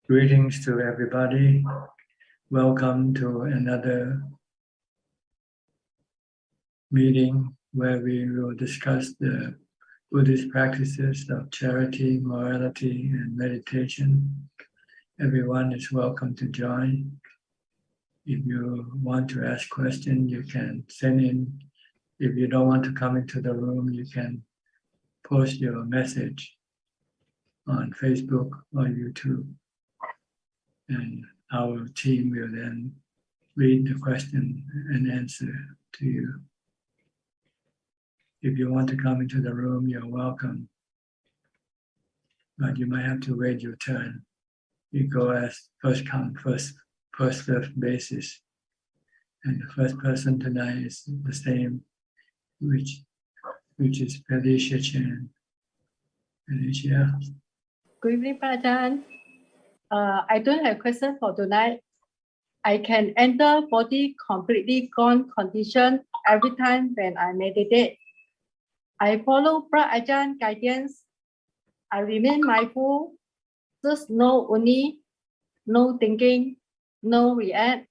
Greetings to everybody. Welcome to another meeting where we will discuss the Buddhist practices of charity, morality, and meditation. Everyone is welcome to join. If you want to ask questions, you can send in. If you don't want to come into the room, you can post your message on Facebook or YouTube. And our team will then read the question and answer to you. If you want to come into the room, you're welcome. But you might have to wait your turn. You go as first come, first served basis. And the first person tonight is the same, which is Felicia Chen. Felicia. Good evening, Ajahn. I don't have question for tonight. I can enter body completely gone condition every time when I meditate. I follow Ajahn guidance. I remain mindful. Just know only, no thinking, no react.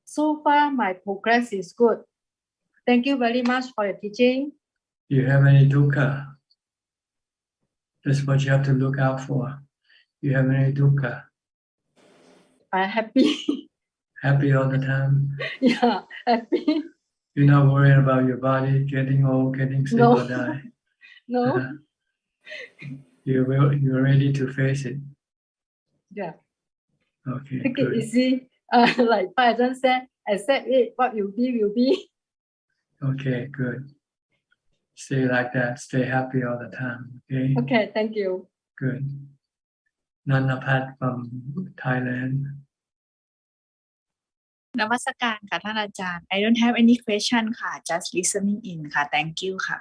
So far, my progress is good. Thank you very much for your teaching. You have any dukkha? That's what you have to look out for. You have any dukkha? I'm happy. Happy all the time? Yeah, happy. You're not worried about your body getting old, getting sick or die? No. You're ready to face it? Yeah. Okay, Take good. it easy. Like Ajahn said, accept it. What will be, will be. Okay, good. Stay like that. Stay happy all the time. Okay. Okay, thank you. Good. Nanapat from Thailand. Namaskar ค่ะท่านอาจารย์ I don't have any question ค่ะ just listening in ค่ะ thank you ค่ะ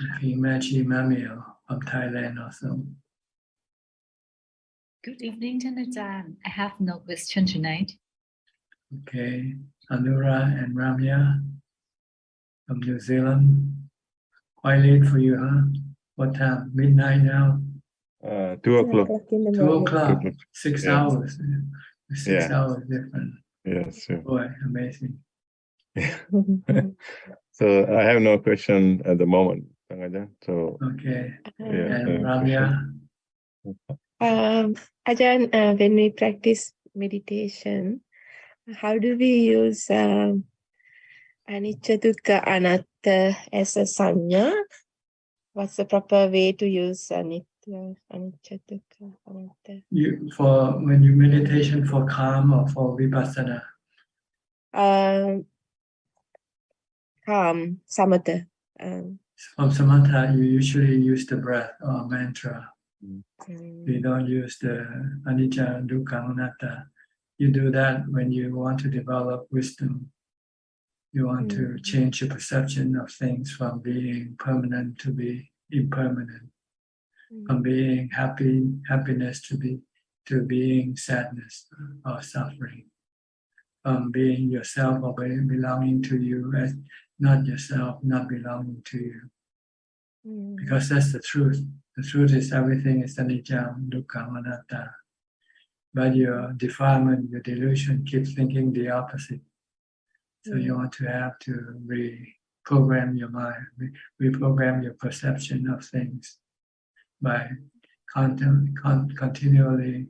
Okay, Machi Mamio from Thailand also. Good evening ท่านอาจารย์ I have no question tonight. Okay, Anura and Ramya from New Zealand. Quite late for you, huh? What time? Midnight now? 2 o'clock. 2 o'clock. 6 Yes. hours. 6 hours different. Yes, sure. Boy, amazing. So I have no question at the moment. So Okay. yeah, And Ramya? Ajahn, when we practice meditation, how do we use anicca, dukkha, anatta as a sanya? What's the proper way to use anicca, dukkha, anatta? When you meditation for calm or for vipassana? Calm, samatha. From samatha, you usually use the breath or mantra. You don't use the anicca, dukkha, anatta. You do that when you want to develop wisdom. You want to change your perception of things from being permanent to be impermanent, from being happiness to being sadness or suffering, from being yourself or belonging to you as not yourself, not belonging to you. Because that's the truth. The truth is everything is anicca, dukkha, anatta. But your defilement, your delusion keeps thinking the opposite. So you want to have to reprogram your mind, reprogram your perception of things by continually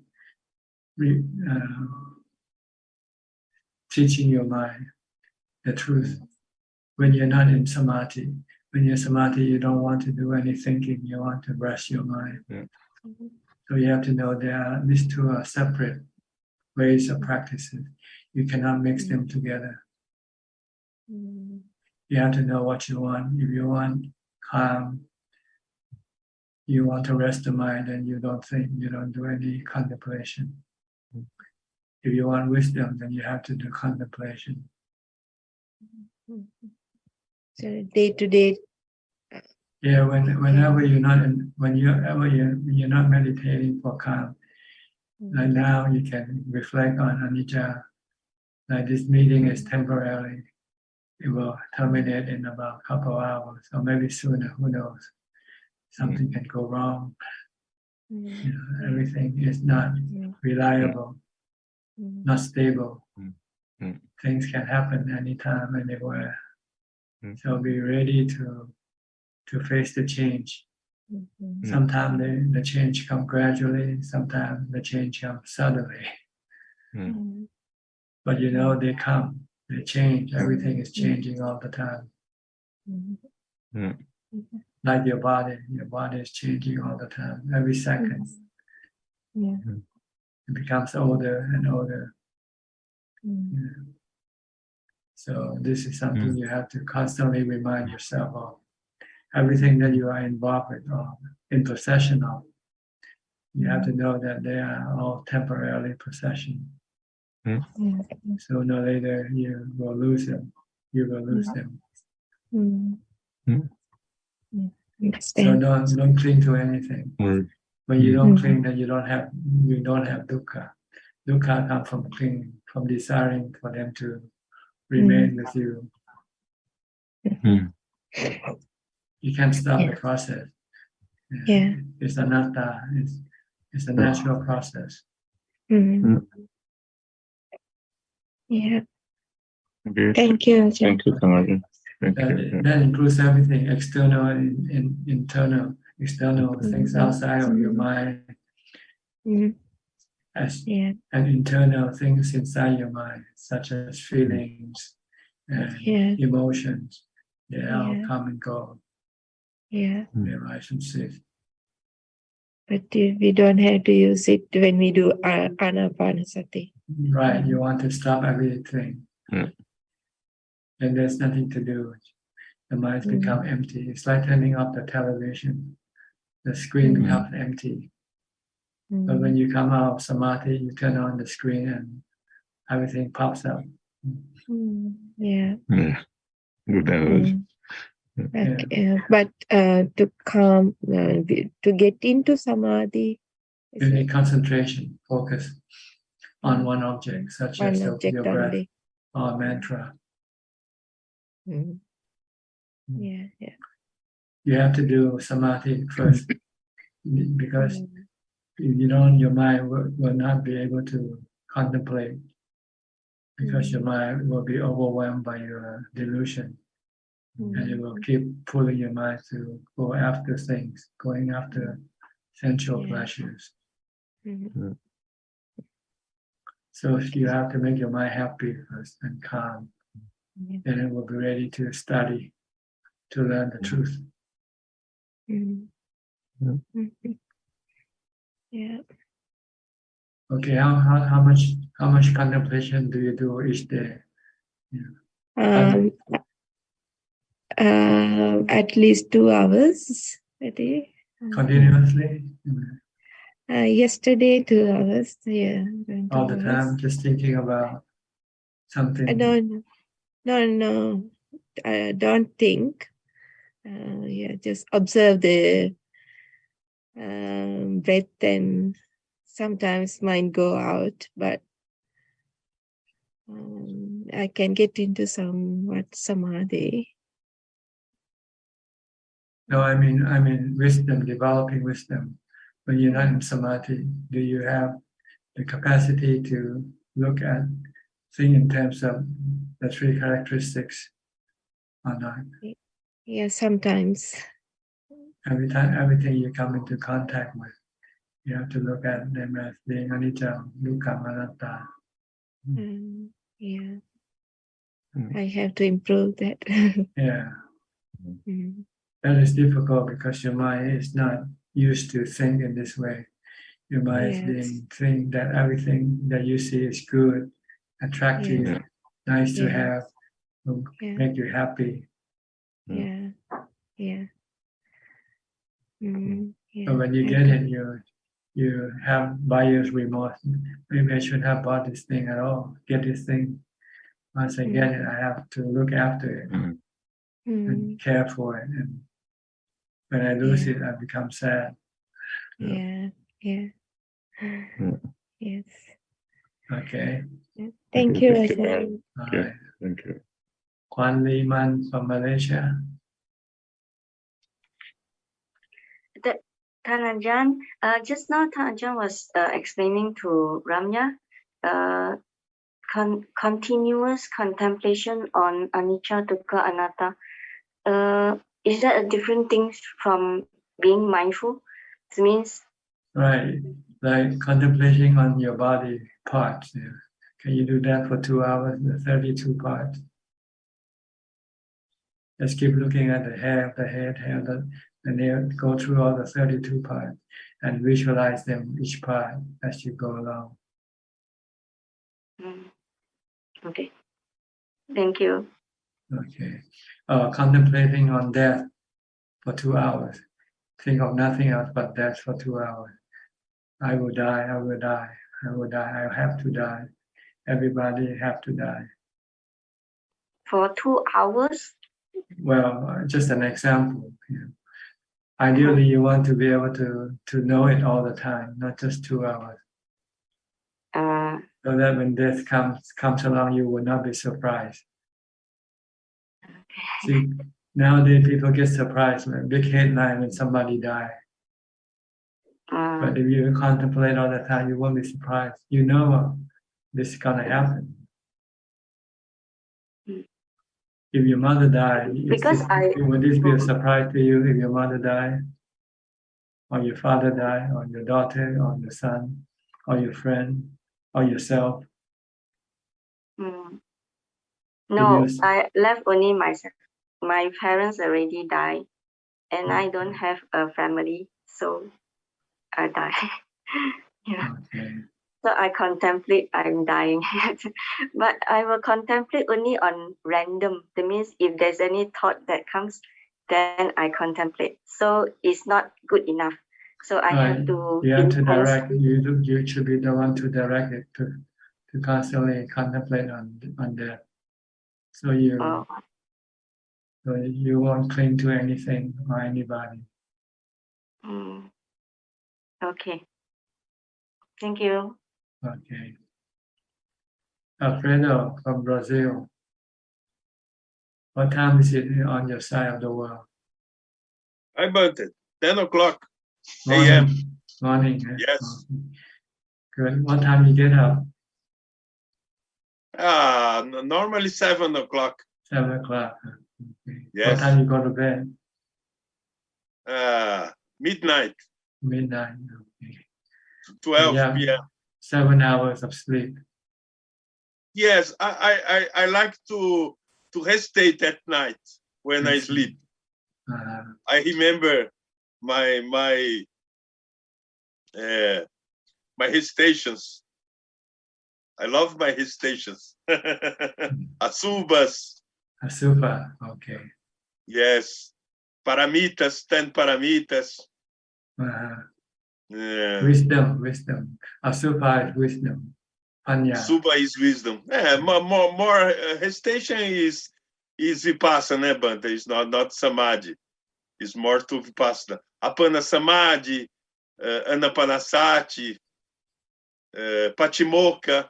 teaching your mind the truth. When you're not in samadhi, when you're samadhi, you don't want to do any thinking. You want to rest your mind. Yeah. So you have to know these two are separate ways of practices. You cannot mix them together. You have to know what you want. If you want calm, you want to rest the mind, and you don't think, you don't do any contemplation. If you want wisdom, then you have to do contemplation. So day to day. Yeah, whenever you're not meditating for calm, like now you can reflect on anicca. Like this meeting is temporary. It will terminate in about a couple of hours, or maybe sooner. Who knows? Something can go wrong. Everything is not reliable, not stable. Mm. Things can happen anytime, anywhere. Mm. So be ready to face the change. Mhm. Sometimes the change comes gradually, sometimes the change comes suddenly. Mhm. But you know they come, they change, everything is changing all the time. Mhm. Mm. Like your body is changing all the time, every second. Yeah. It becomes older and older. Mhm. Yeah. So this is something you have to constantly remind yourself of. Everything that you are involved with or in possession of, you have to know that they are all temporarily possession. Yeah. Sooner or later, you will lose them. You will lose them. Mhm. Mm. Yeah. So Understand. don't cling to anything. Mm. When you don't cling, then you don't have dukkha. Dukkha comes from clinging, from desiring for them to remain with you. Mm. You can't stop the Yeah. process. Yeah. It's anatta. It's a natural process. Mhm. Yeah. Okay. Thank you, Ajahn. Thank you, Ajahn. Thank you. That includes everything, external and internal. External things outside of your mind, Mhm. as Yeah. and internal things inside your mind, such as feelings and Yeah. emotions. They all Yeah. come and go. Yeah. They rise and cease. But we don't have to use it when we do anapanasati. Right, you want to stop everything, Mm. and there's nothing to do. The mind becomes empty. It's like turning off the television. The screen becomes empty. But when you come out of samadhi, you turn on the screen and everything pops up. Yeah. Yeah. Good analysis. Okay. But to come, to get into samadhi, You need concentration, focus on one object, such one as object your breath only. or mantra. Yeah. Yeah. You have to do samadhi first, because if you don't, your mind will not be able to contemplate, because your mind will be overwhelmed by your delusion, and it will keep pulling your mind to go after things, going after sensual pleasures. So if you have to make your mind happy first and calm, then it will be ready to study, to learn the truth. Yeah. Okay, how much contemplation do you do each day? At least 2 hours a day. Continuously? Yesterday 2 hours. Yeah. All the time, just thinking about something. No. I don't think. Yeah, just observe the breath, and sometimes mind go out, but I can get into somewhat samadhi. No, I mean wisdom, developing wisdom. When you're not in samadhi, do you have the capacity to look at things in terms of the 3 characteristics or not? Yeah, sometimes. Everything you come into contact with, you have to look at them as being anicca, dukkha, anatta. Yeah. I have to improve that. Yeah. That is difficult because your mind is not used to think in this way. Your mind is being think that everything that you see is good, attractive, nice to have, will make you happy. Yeah. So when you get it, you have buyer's remorse. Maybe I should have bought this thing at all. Get this thing. Once I get it, I have to look after it and care for it. And when I lose it, I become sad. Yeah. Yes. Okay. Thank you, Ajahn. All right. Thank you. Kwan Lee Man from Malaysia. Ajahn, just now Ajahn was explaining to Ramya, continuous contemplation on anicca, dukkha, anatta. Is that a different thing from being mindful? It means Right, like contemplating on your body parts. Yeah. Can you do that for 2 hours, the 32 parts? Just keep looking at the hair, the head, the nail, go through all the 32 parts and visualize them, each part, as you go along. okay. Thank you. Okay. Contemplating on death for 2 hours. Think of nothing else but death for 2 hours. I will die, I will die, I will die, I have to die. Everybody have to die. For 2 hours? Well, just an example. Yeah. Ideally, you want to be able to know it all the time, not just 2 hours. So that when death comes along, you will not be surprised. See, nowadays people get surprised when big headline when somebody dies. But if you contemplate all the time, you won't be surprised. You know this is gonna happen. If your mother died, would this be a surprise to you if your mother died? Or your father died, or your daughter, or your son, or your friend, or yourself? No, I left only myself. My parents already died, and I don't have a family, so I die. Yeah. Okay. So I contemplate I'm dying. But I will contemplate only on random. That means if there's any thought that comes, then I contemplate. So it's not good enough. So I have to you have to direct, you should be the one to direct it to constantly contemplate on that. So you won't cling to anything or anybody. Okay. Thank you. Okay. Alfredo from Brazil. What time is it on your side of the world? I burnt it. 10 o'clock Morning. a.m. Morning. Yes. Good. What time you get up? Normally 7 o'clock. 7 o'clock. Okay. Yes. What time you go to bed? Midnight. Midnight. Okay. 12 p.m. 7 hours of sleep. Yes, I like to hesitate at night when I sleep. I remember my hesitations. I love my hesitations. Asubas. Asuba, okay. Yes. Paramitas, 10 paramitas. Wisdom. Asuba is wisdom. Panya. Suba is wisdom. More hesitation is vipassana, Banta. It's not samadhi. It's more to vipassana. Apana samadhi, anapanasati, patimokkha,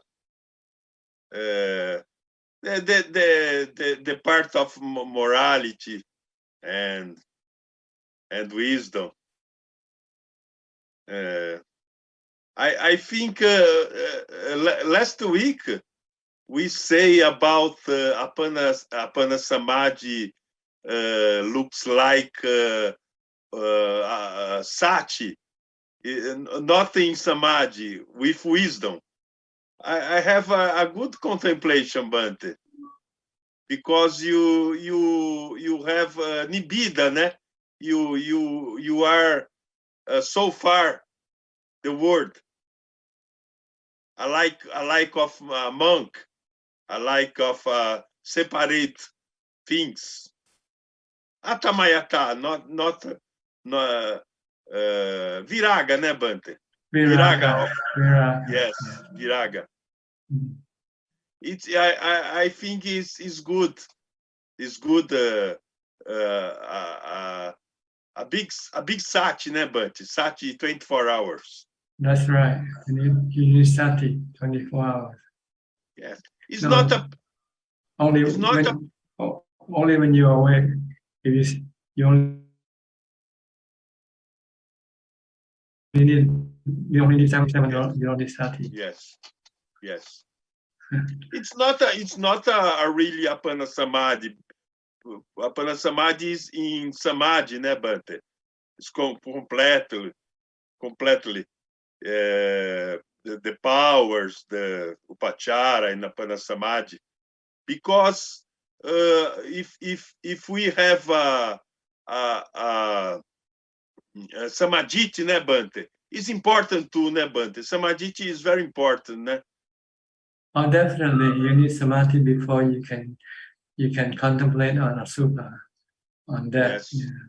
the part of morality and wisdom. I think last week we say about apana samadhi looks like sati, nothing samadhi with wisdom. I have a good contemplation, Bante, because you have nibida, né? You are so far the word. I like of a monk. I like of separate things. Atamayata, not viraga, né, Bante? Viraga. Yes, viraga. It's I think is good. It's good. A big sati, né, Bante? Sati 24 hours. That's right. You need sati 24 hours. Yes, it's not a. Only when you're awake. If you only you only need 77, you don't need 30. Yes, yes. It's not a really Apana Samadhi. Apana Samadhi is in Samadhi, né, Bante? It's completely the powers, the Upachara in Apana Samadhi. Because if we have Samadhi, né, Bante? It's important too, né, Bante? Samadhi is very important, né? Oh, definitely, you need samadhi before you can contemplate on a sukha, on that. Yes. Yeah.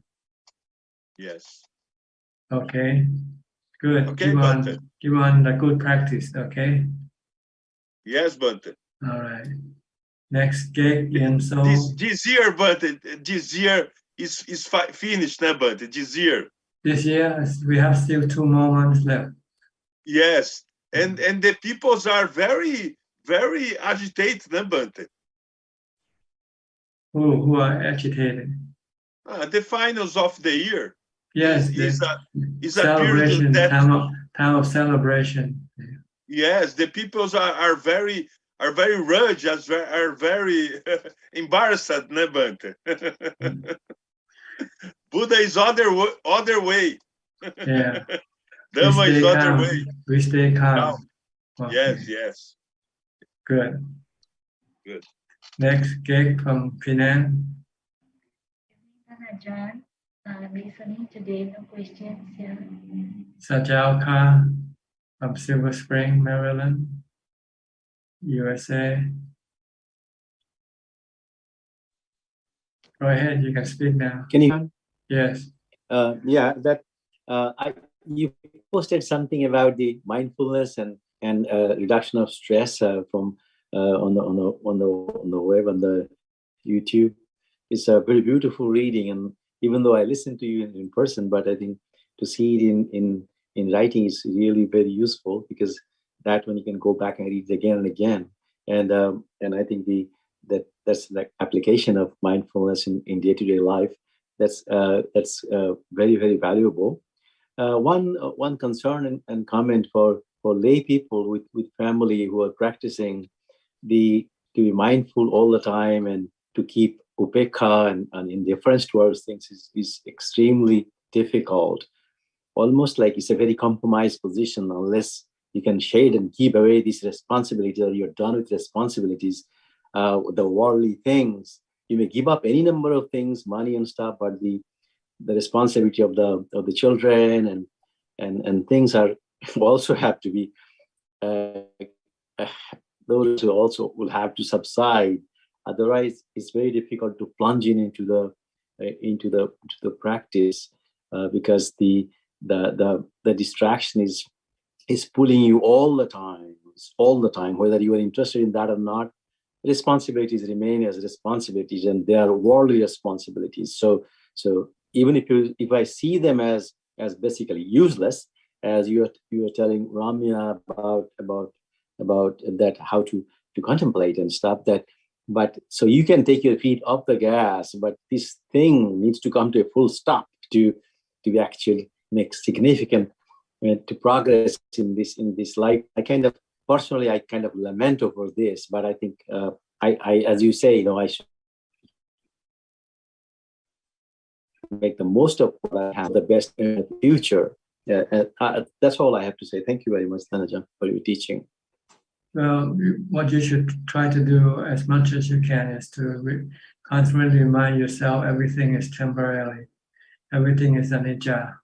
Yes. Okay, good. Okay, give on the good practice. Okay. Yes, Bante. All right. Next gig in so this year, Bante. This year is finished, né, Bante? This year. This year we have still 2 more months left. Yes, and the peoples are very agitated, né, Bante? Who are agitated? The finals of the year. Yes, is a celebration, period that time of celebration. Yes, the peoples are very rugged, are very embarrassed, né, Bante? Buddha is other way. Yeah. Dhamma is other way. We stay calm. Okay. Yes. Good. Good. Next gig from Penang. Ajahn, listening today, no questions here. Sajalka from Silver Spring, Maryland, USA. Go ahead, you can speak now. Can you? Yes. Yeah, that you posted something about the mindfulness and reduction of stress from on the web, on the YouTube. It's a very beautiful reading, and even though I listened to you in person, but I think to see it in writing is really very useful, because that one you can go back and read it again and again, and I think that's like application of mindfulness in day-to-day life. That's very, very valuable. One concern and comment for lay people with family who are practicing to be mindful all the time and to keep upekha and indifference towards things is extremely difficult. Almost like it's a very compromised position, unless you can shade and keep away these responsibilities, or you're done with responsibilities, the worldly things. You may give up any number of things, money and stuff, but the responsibility of the children and things are also have to be those who also will have to subside. Otherwise, it's very difficult to plunge into the practice, because the distraction is pulling you all the time, whether you are interested in that or not. Responsibilities remain as responsibilities, and they are worldly responsibilities. So even if I see them as basically useless, as you are telling Ramya about that, how to contemplate and stuff, but so you can take your feet off the gas, but this thing needs to come to a full stop to actually make significant to progress in this life. I kind of lament over this, but I think I as you say, I should make the most of what I have, the best in the future. That's all I have to say. Thank you very much, Thanajan, for your teaching. Well, what you should try to do as much as you can is to constantly remind yourself everything is temporary, everything is anicca,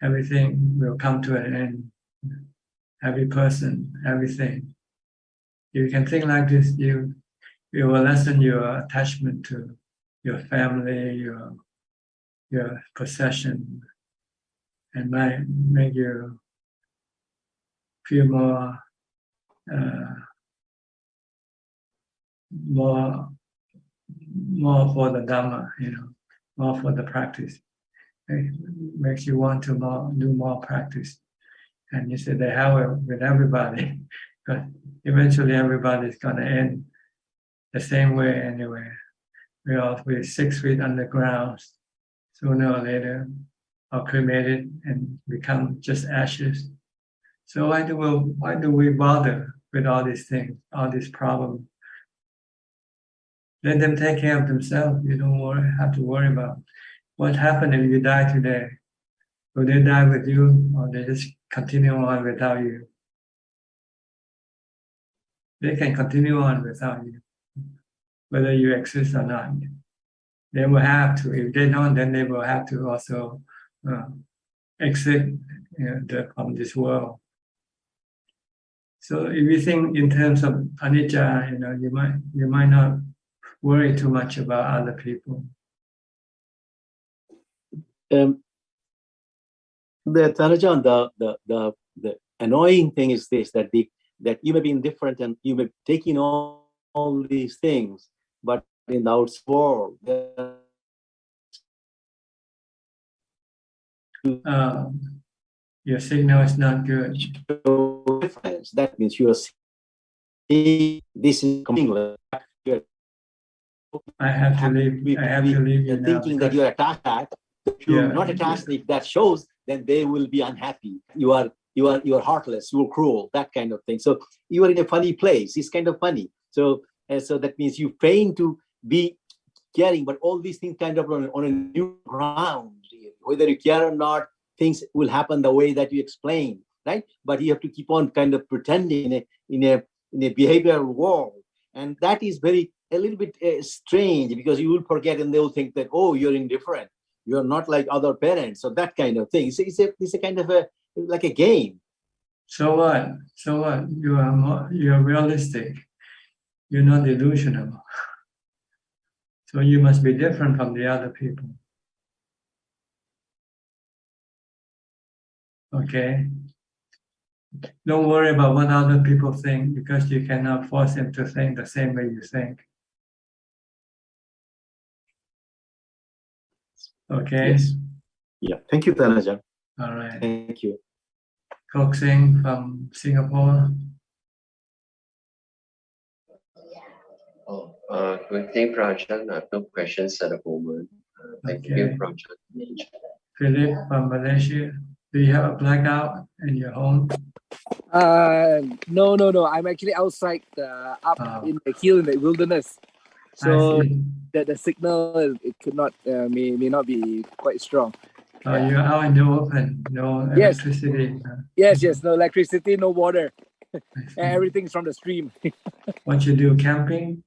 everything will come to an end. Every person, everything. If you can think like this, you will lessen your attachment to your family, your possession, and might make you feel more for the Dhamma, more for the practice. It makes you want to do more practice. And you say they have it with everybody, because eventually everybody's going to end the same way anyway. We're 6 feet underground. Sooner or later, or cremated and become just ashes. So why do we bother with all these things, all these problems? Let them take care of themselves. You don't have to worry about what happened if you die today. Will they die with you, or they just continue on without you? They can continue on without you, whether you exist or not. They will have to. If they don't, then they will have to also exit from this world. So if you think in terms of anicca, you might not worry too much about other people. The Tanajan, the annoying thing is this, that that you may be indifferent and you may be taking all these things, but in the outside world, your signal is not good. Difference. That means you are seeing this is coming. I have to leave you now. Thinking that you are attached. If you are not attached, if that shows, then they will be unhappy. You are heartless. You are cruel. That kind of thing. So you are in a funny place. It's kind of funny. So that means you feign to be caring, but all these things kind of on a new ground. Whether you care or not, things will happen the way that you explain, right? But you have to keep on kind of pretending in a behavioral world, and that is a little bit strange, because you will forget and they will think that, oh, you're indifferent, you're not like other parents, so that kind of thing. It's a kind of like a game. So what? You are realistic. You're not delusional. So you must be different from the other people. Okay? Don't worry about what other people think, because you cannot force them to think the same way you think. Okay? Yes. Yeah. Thank you, Tanaja. All right. Thank you. Kok Sing from Singapore. Good day, Prajan. I have no questions at the moment. Thank you, Prajan. Philip from Malaysia. Do you have a blackout in your home? No. I'm actually outside, up in the hill in the wilderness. So the signal it could not may not be quite strong. You're out in the open, no electricity. Yes, no electricity, no water. Everything's from the stream. What you do, camping?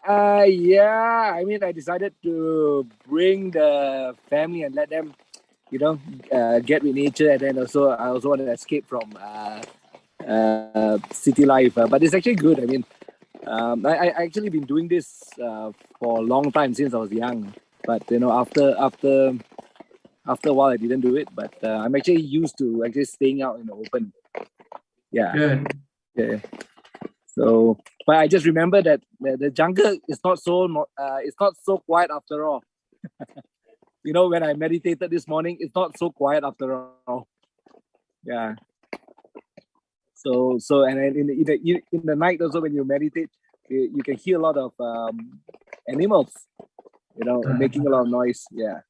Yeah. I mean, I decided to bring the family and let them, get with nature, and then I also want to escape from city life. But it's actually good. I mean, I actually been doing this for a long time, since I was young. But after a while, I didn't do it. But I'm actually used to actually staying out in the open. Yeah. Good. Yeah. So, but I just remember that the jungle is it's not so quiet after all. When I meditated this morning, it's not so quiet after all. Yeah. So and then in the night also, when you meditate, you can hear a lot of animals, making a lot of noise. Yeah.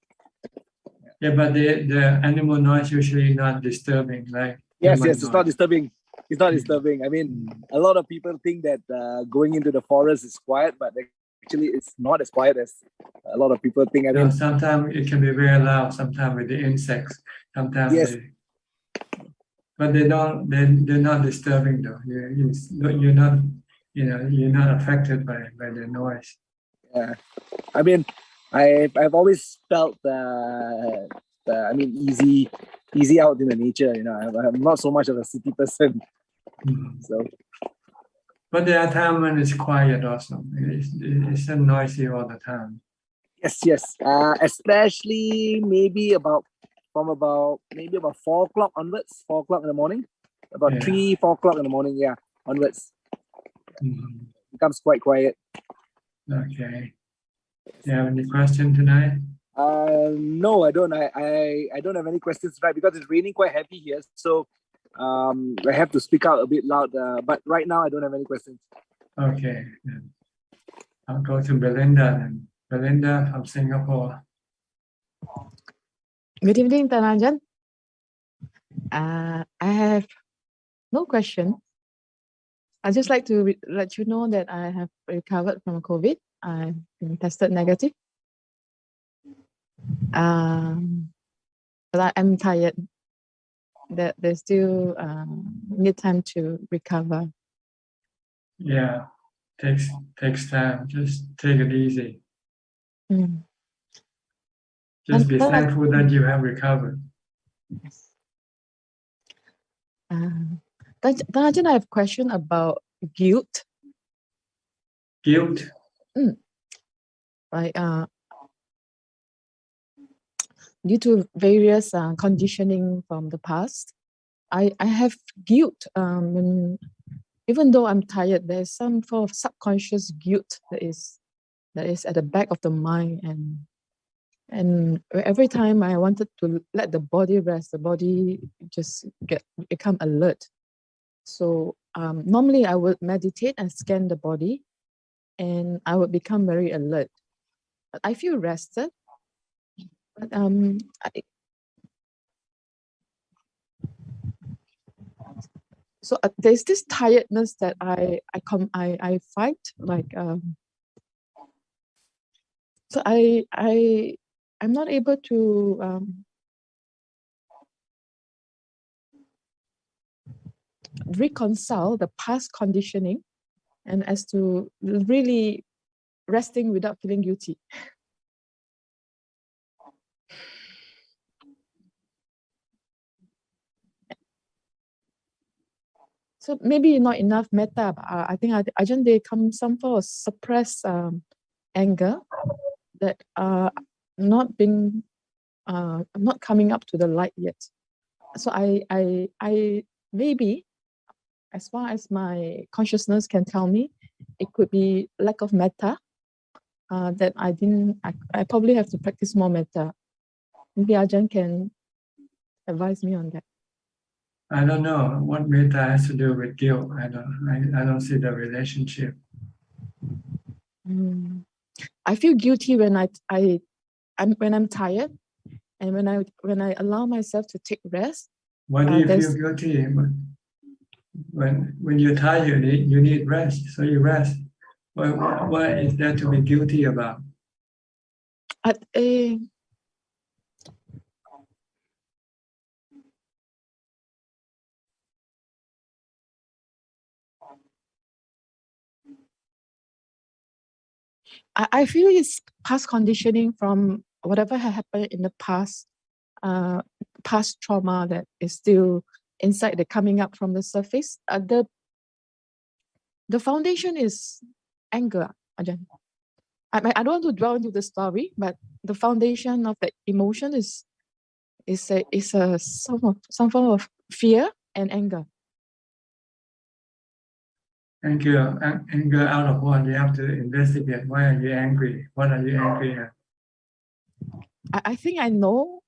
Yeah, but the animal noise usually not disturbing, like yes, it's not disturbing. It's not disturbing. I mean, a lot of people think that going into the forest is quiet, but actually it's not as quiet as a lot of people think. I mean, sometimes it can be very loud. Sometimes with the insects. Sometimes yes. But they're not disturbing though. You're not you're not affected by the noise. Yeah, I mean, I've always felt easy out in the nature. I'm not so much of a city person. So, but there are times when it's quiet also. It's so noisy all the time. Yes. Especially maybe about 4 o'clock onwards. 4 o'clock in the morning. About 3-4 o'clock in the morning. Yeah, onwards. Becomes quite quiet. Okay. Do you have any question tonight? No, I don't. I don't have any questions tonight because it's raining quite heavy here. So I have to speak out a bit loud. But right now I don't have any questions. Okay. I'll go to Belinda then. Belinda from Singapore. Good evening, Tanajan. I have no question. I'd just like to let you know that I have recovered from COVID. I've been tested negative. But I'm tired. That they still need time to recover. Yeah, takes time. Just take it easy. Mm. Just be thankful that you have recovered. Yes. Tanajan, I have a question about guilt. Guilt? Like, due to various conditioning from the past, I have guilt. Even though I'm tired, there's some form of subconscious guilt that is at the back of the mind, and every time I wanted to let the body rest, the body just become alert. So normally I would meditate and scan the body, and I would become very alert. I feel rested, but so there's this tiredness that I fight, like so I'm not able to reconcile the past conditioning and as to really resting without feeling guilty. So maybe not enough metta, but I think Ajahn, there comes some form of suppressed anger that not being not coming up to the light yet. So I maybe, as far as my consciousness can tell me, it could be lack of metta. That I probably have to practice more metta. Maybe Ajahn can advise me on that. I don't know what metta has to do with guilt. I don't see the relationship. I feel guilty when I'm tired, and when I allow myself to take rest. Why do you feel guilty? When you're tired, you need rest, so you rest. What is there to be guilty about? I feel it's past conditioning from whatever had happened in the past, past trauma that is still inside, the coming up from the surface. The foundation is anger, Ajahn. I don't want to dwell into the story, but the foundation of the emotion is some form of fear and anger. Anger out of what? You have to investigate. Why are you angry? What are you angry at? I think I know.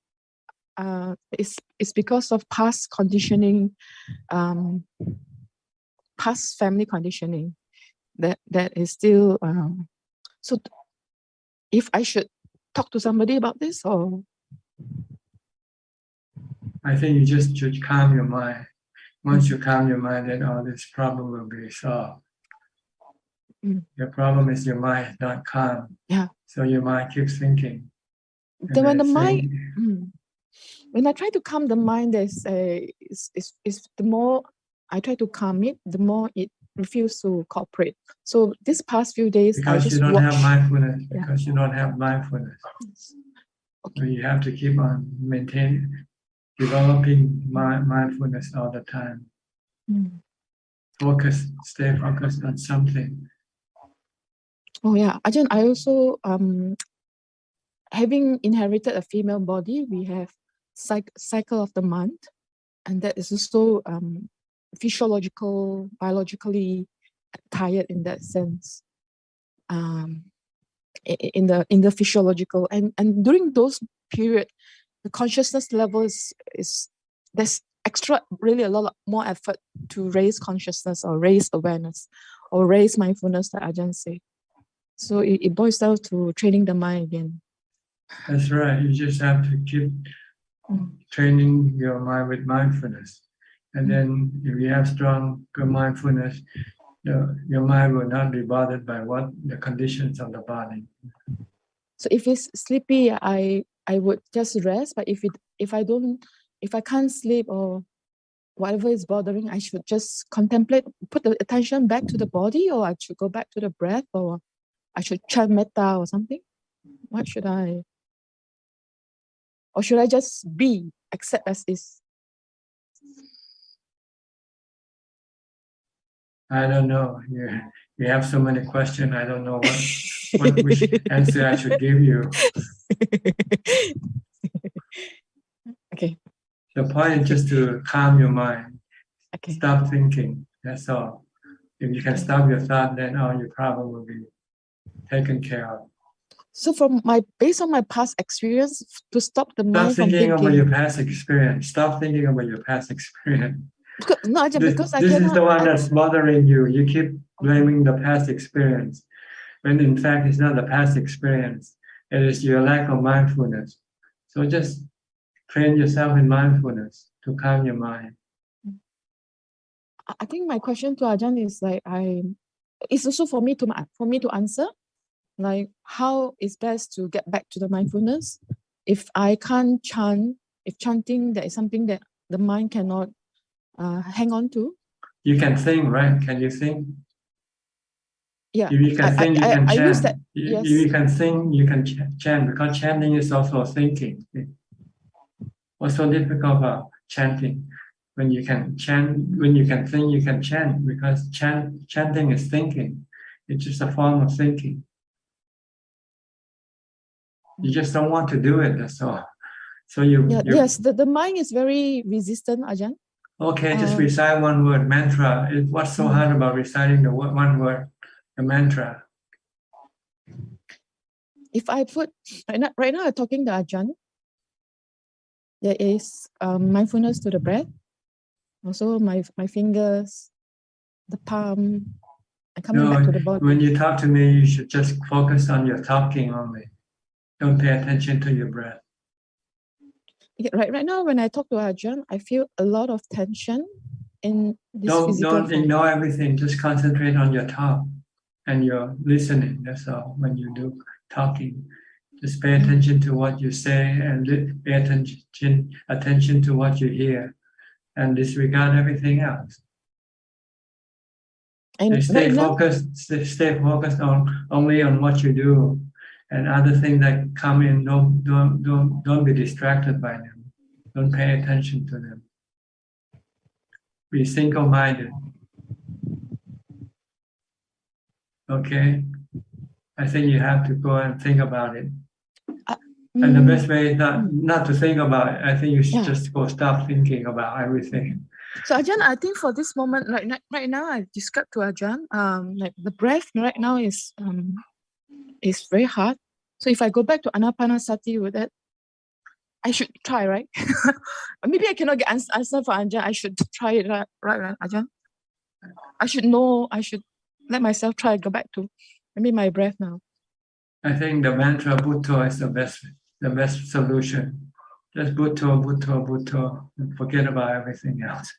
It's because of past conditioning, past family conditioning that is still. So, if I should talk to somebody about this, or I think you just should calm your mind. Once you calm your mind, then all this problem will be solved. Your problem is your mind not calm. Yeah. So your mind keeps thinking. Then when the mind, when I try to calm the mind, there's the more I try to calm it, the more it refuses to cooperate. So this past few days, because you don't have mindfulness. Because you don't have mindfulness. Okay. So you have to keep on developing mindfulness all the time. Stay focused on something. Oh yeah, Ajahn, I also having inherited a female body, we have cycle of the month, and that is also physiological, biologically tired in that sense. In the physiological, and during those period, the consciousness level is there's really a lot more effort to raise consciousness or raise awareness or raise mindfulness, that Ajahn say. So it boils down to training the mind again. That's right. You just have to keep training your mind with mindfulness. And then if you have strong mindfulness, your mind will not be bothered by what the conditions of the body. So if it's sleepy, I would just rest. But if I can't sleep or whatever is bothering, I should just contemplate, put the attention back to the body, or I should go back to the breath, or I should chant metta or something. What should I? Or should I just be, accept as is? I don't know. You have so many questions. I don't know which answer I should give you. Okay. The point is just to calm your mind. Okay. Stop thinking. That's all. If you can stop your thought, then all your problem will be taken care of. So based on my past experience, to stop the mind Stop thinking from about your past experience. Stop thinking about your past experience. Because I This cannot. is the one that's bothering you. You keep blaming the past experience, when in fact it's not the past experience. It is your lack of mindfulness. So just train yourself in mindfulness to calm your mind. I think my question to Ajahn is like it's also for me to answer, like how is best to get back to the mindfulness if I can't chant, if chanting there is something that the mind cannot hang on to. You can think, right? Can you think? Yeah. If you can think, you can chant. I use that. Yes. If you can think, you can chant, because chanting is also thinking. What's so difficult about chanting? When you can chant, when you can think, you can chant, because chanting is thinking. It's just a form of thinking. You just don't want to do it, that's all. So yes, the mind is very resistant, Ajahn. Okay, just recite one word, mantra. What's so hard about reciting the one word, the mantra? If I put right now I'm talking to Ajahn, there is mindfulness to the breath. Also my fingers, the palm, and coming back to the body. When you talk to me, you should just focus on your talking only. Don't pay attention to your breath. Yeah, right now, when I talk to Ajahn, I feel a lot of tension in this physical Don't form. ignore everything. Just concentrate on your talk and your listening. That's all. When you do talking, just pay attention to what you say and pay attention to what you hear, and disregard everything else. And stay focused on only on what you do, and other things that come in, don't be distracted by them. Don't pay attention to them. Be single-minded. Okay? I think you have to go and think about it. And the best way is not to think about it. I think you should just go stop thinking about everything. So Ajahn, I think for this moment, right now, I described to Ajahn, like the breath right now is very hard. So if I go back to Anapanasati with that, I should try, right? Maybe I cannot get answer for Ajahn. I should try it, right, Ajahn? I should let myself try, go back to maybe my breath now. I think the mantra Bhutto is the best solution. Just Bhutto, Bhutto, Bhutto, and forget about everything else.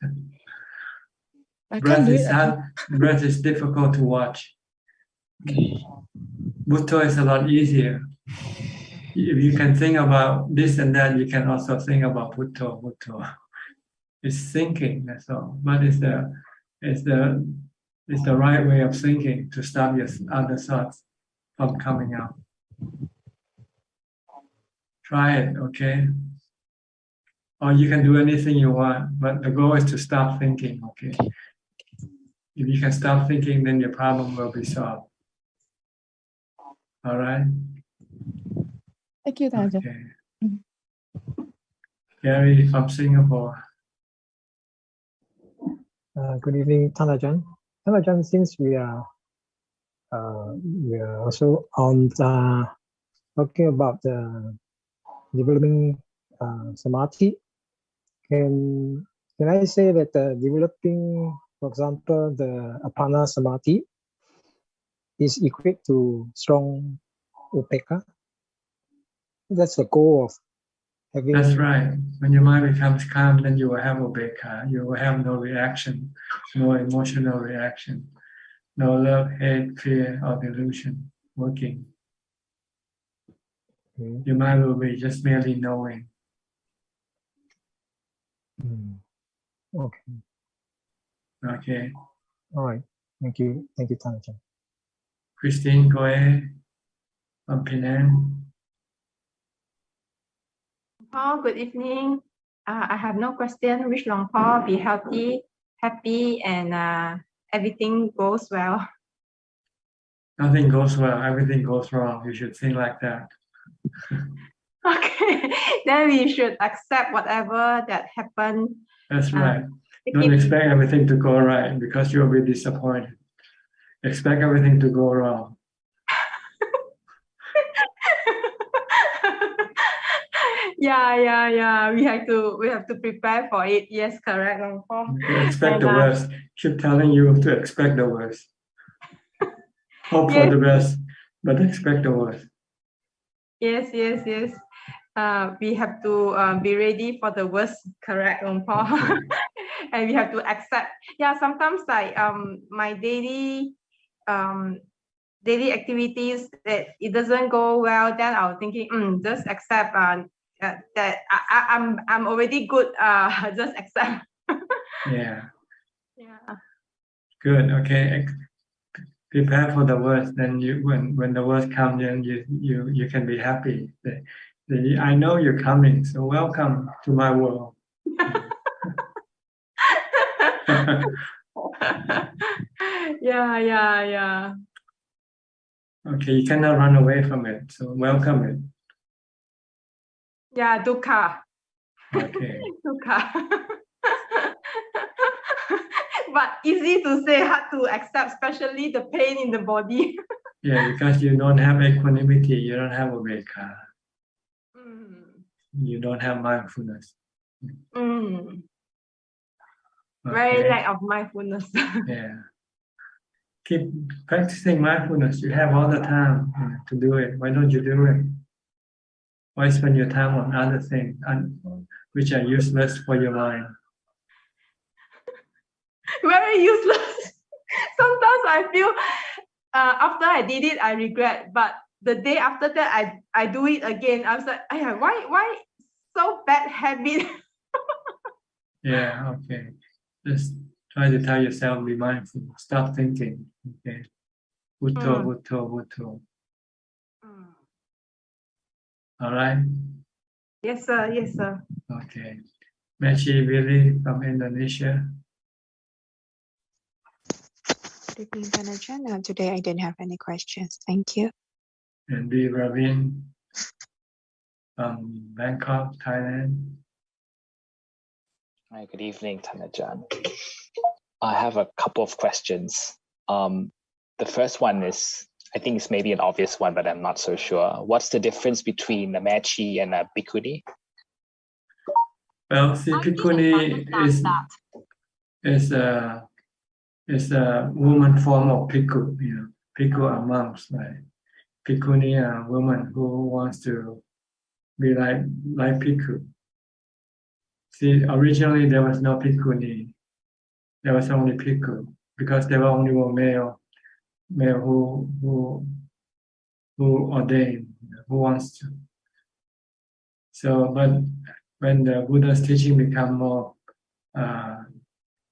Breath is difficult to watch. Bhutto is a lot easier. If you can think about this and that, you can also think about Bhutto, Bhutto. It's thinking, that's all. But it's the right way of thinking to stop your other thoughts from coming out. Try it, okay? Or you can do anything you want, but the goal is to stop thinking, okay? If you can stop thinking, then your problem will be solved. All right? Thank you, Ajahn. Okay. Gary from Singapore. Good evening, Ajahn. Ajahn, since we are also on talking about developing samadhi, can I say that developing, for example, the apana samadhi is equal to strong upekkha? That's the goal of having. That's right. When your mind becomes calm, then you will have ubeka. You will have no reaction, no emotional reaction, no love, hate, fear, or delusion working. Your mind will be just merely knowing. Okay. Okay. All right. Thank you. Thank you, Tanajan. Christine, go ahead. From Penang. Paul, good evening. I have no question. Wish Long Paul be healthy, happy, and everything goes well. Nothing goes well, everything goes wrong. You should think like that. Okay, then we should accept whatever that happened. That's right. Don't expect everything to go right because you'll be disappointed. Expect everything to go wrong. Yeah. We have to prepare for it. Yes, correct, Long Paul. Expect the worst. Keep telling you to expect the worst. Hope for the best, but expect the worst. Yes. We have to be ready for the worst, correct, Long Paul. Okay. And we have to accept. Yeah, sometimes like my daily activities that it doesn't go well, then I'm thinking, just accept that I'm already good. Just accept. Yeah. Yeah. Good. Okay. Prepare for the worst. Then you, when the worst comes, then you can be happy. I know you're coming, so welcome to my world. Yeah. Okay, you cannot run away from it, so welcome it. Yeah, dukkha. Okay. Dukkha. But easy to say, hard to accept, especially the pain in the body. Yeah, because you don't have equanimity, you don't have ubeka. You don't have mindfulness. Very lack of mindfulness. Yeah. Keep practicing mindfulness. You have all the time to do it. Why don't you do it? Why spend your time on other things which are useless for your mind? Very useless. Sometimes I feel after I did it, I regret. But the day after that, I do it again. I was like, why so bad habit? Yeah, okay. Just try to tell yourself, be mindful. Stop thinking. Okay. Butto. All right? Yes, sir. Okay. Mechi Willy from Indonesia. Good evening, Tanajan. Today I didn't have any questions. Thank you. And B. Ravin from Bangkok, Thailand. Hi, good evening, Tanajan. I have a couple of questions. The first one is, I think it's maybe an obvious one, but I'm not so sure. What's the difference between a Mechi and a Bhikkhuni? Well, see, Bhikkhuni is a woman form of Bhikkhu. Bhikkhu are monks, right? Bhikkhuni are women who wants to be like Bhikkhu. See, originally there was no Bhikkhuni. There was only Bhikkhu because there were only one male who ordained, who wants to. So, but when the Buddha's teaching become more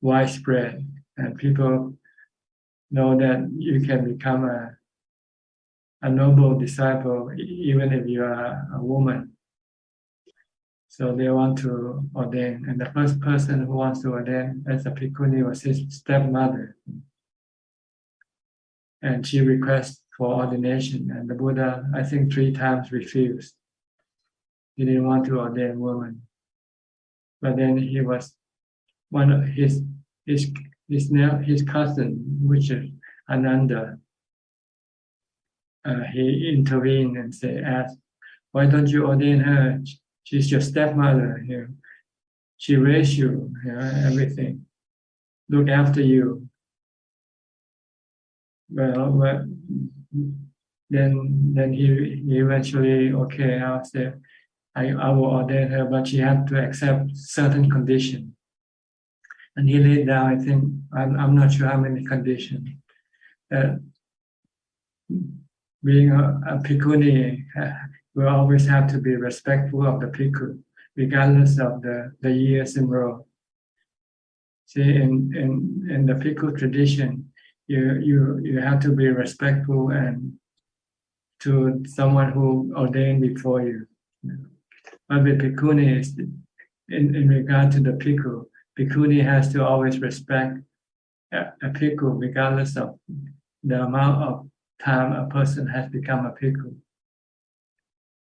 widespread and people know that you can become a noble disciple even if you are a woman. So they want to ordain. And the first person who wants to ordain as a Bhikkhuni was his stepmother. And she requested for ordination. And the Buddha, I think 3 times refused. He didn't want to ordain women. But then he was one of his cousin, which is Ananda. He intervened and asked, why don't you ordain her? She's your stepmother. She raised you, everything. Look after you. Well, then he eventually, okay, I'll say, I will ordain her, but she had to accept certain conditions. And he laid down, I think, I'm not sure how many conditions. Being a bhikkhuni, will always have to be respectful of the bhikkhu, regardless of the years enrolled. See, in the bhikkhu tradition, you have to be respectful and to someone who ordained before you. But with bhikkhuni, in regard to the bhikkhuni has to always respect a bhikkhu, regardless of the amount of time a person has become a bhikkhu.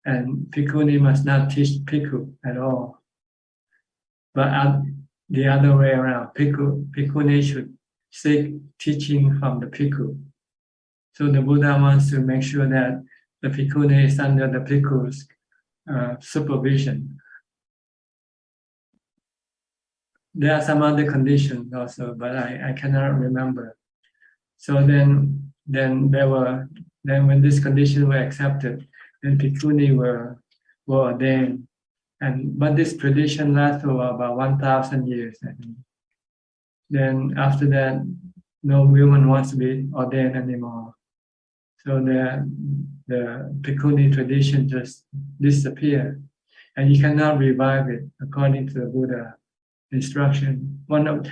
And bhikkhuni must not teach bhikkhu at all. But the other way around, bhikkhuni should seek teaching from the bhikkhu. So the Buddha wants to make sure that the bhikkhuni is under the bhikkhu's supervision. There are some other conditions also, but I cannot remember. So then when this condition were accepted, then bhikkhuni were ordained. But this tradition lasts for about 1,000 years. I think. Then after that, no woman wants to be ordained anymore. So the bhikkhuni tradition just disappeared, and you cannot revive it according to the Buddha instruction. One of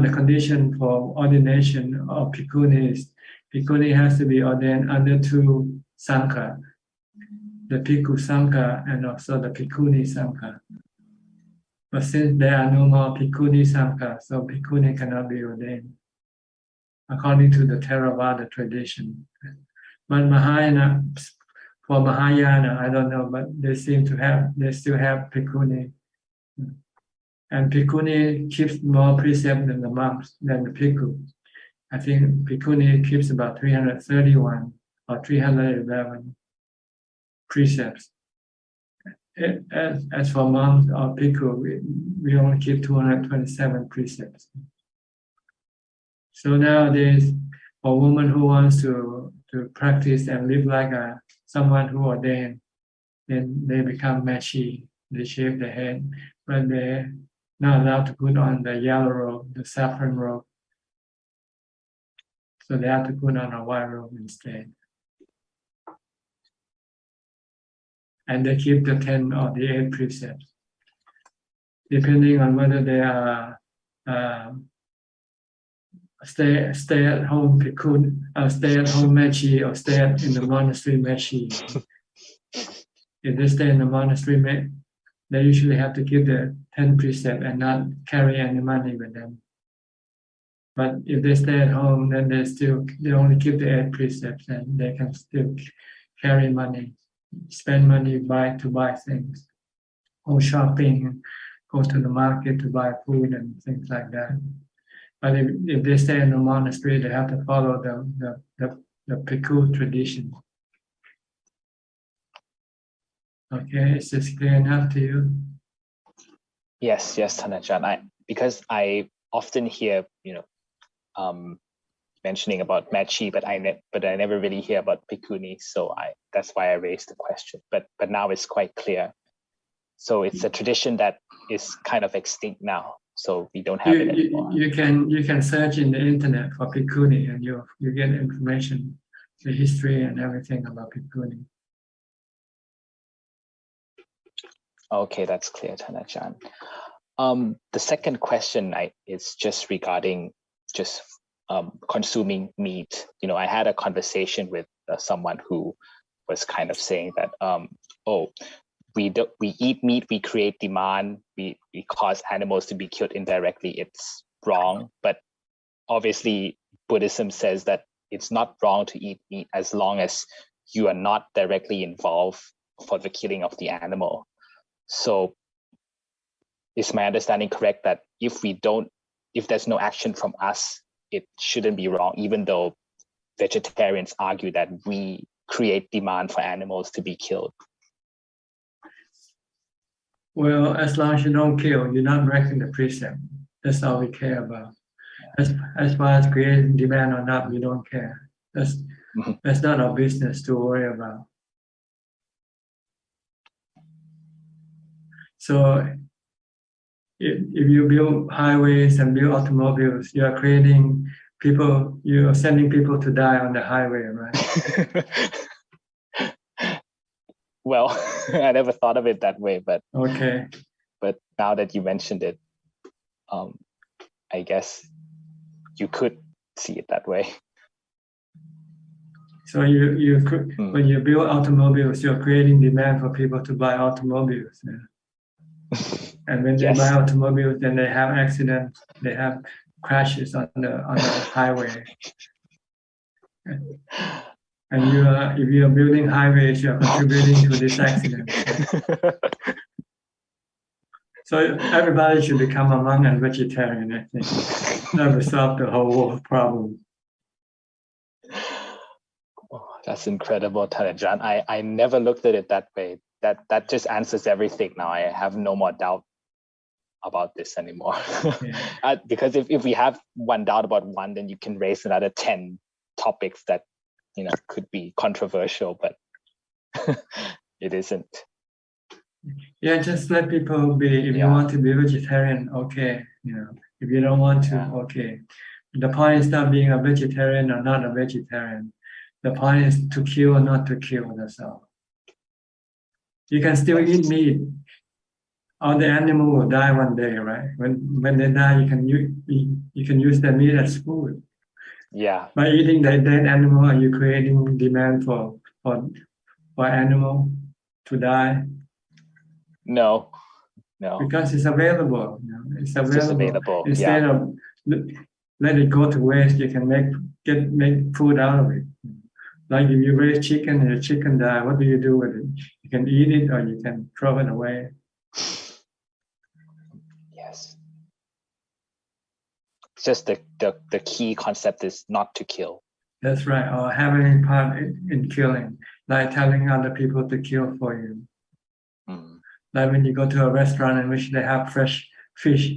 the conditions for ordination of bhikkhuni is bhikkhuni has to be ordained under two sangha, the bhikkhu sangha and also the bhikkhuni sangha. But since there are no more bhikkhuni sangha, so bhikkhuni cannot be ordained according to the Theravada tradition. But for Mahayana, I don't know, but they still have bhikkhuni. And bhikkhuni keeps more precepts than the monks, than the bhikkhu. I think bhikkhuni keeps about 331 or 311 precepts. As for monks or bhikkhu, we only keep 227 precepts. So nowadays, for a woman who wants to practice and live like someone who ordained, then they become machi. They shave their head, but they're not allowed to put on the yellow robe, the saffron robe. So they have to put on a white robe instead. And they keep the 10 or the 8 precepts, depending on whether they are stay at home bhikkhun, stay at home mechi, or stay in the monastery mechi. If they stay in the monastery, they usually have to keep the 10 precepts and not carry any money with them. But if they stay at home, then they only keep the 8 precepts and they can still carry money, spend money to buy things, go shopping, go to the market to buy food and things like that. But if they stay in the monastery, they have to follow the bhikkhu tradition. Okay, is this clear enough to you? Yes, Ajahn. Because I often hear, mentioning about machi, but I never really hear about bhikkhuni, so that's why I raised the question. But now it's quite clear. So it's a tradition that is kind of extinct now. So we don't have it anymore. You can search in the internet for bhikkhuni and you get information, the history and everything about bhikkhuni. Okay, that's clear, Ajahn. The second question is just regarding consuming meat. I had a conversation with someone who was kind of saying that, we eat meat, we create demand, we cause animals to be killed indirectly. It's wrong, but obviously Buddhism says that it's not wrong to eat meat as long as you are not directly involved for the killing of the animal. So is my understanding correct that if there's no action from us, it shouldn't be wrong, even though vegetarians argue that we create demand for animals to be killed? Well, as long as you don't kill, you're not breaking the precept. That's all we care about. As far as creating demand or not, we don't care. That's not our business to worry about. So if you build highways and build automobiles, you are creating people, you are sending people to die on the highway, right? Well, I never thought of it that way, but okay. But now that you mentioned it, I guess you could see it that way. So you could, when you build automobiles, you're creating demand for people to buy automobiles. Yeah. And when they buy automobiles, then they have accidents, they have crashes on the highway. And if you are building highways, you are contributing to this accident. So everybody should become a monk and vegetarian, I think. That will solve the whole world problem. Oh, that's incredible, Ajahn. I never looked at it that way. That just answers everything now. I have no more doubt about this anymore. Yeah. Because if we have one doubt about one, then you can raise another 10 topics that could be controversial, but it isn't. Yeah, just let people be. If you want to be vegetarian, okay. If you don't want to, okay. The point is not being a vegetarian or not a vegetarian. The point is to kill or not to kill. That's all. You can still eat meat. All the animal will die one day, right? When they die, you can use the meat as food. Yeah. By eating the dead animal, are you creating demand for animal to die? No. Because it's available. It's available. Just available. Instead of let it go to waste, you can make food out of it. Like if you raise chicken and the chicken die, what do you do with it? You can eat it or you can throw it away. Yes. It's just the key concept is not to kill. That's right. Or have any part in killing, like telling other people to kill for you. Like when you go to a restaurant in which they have fresh fish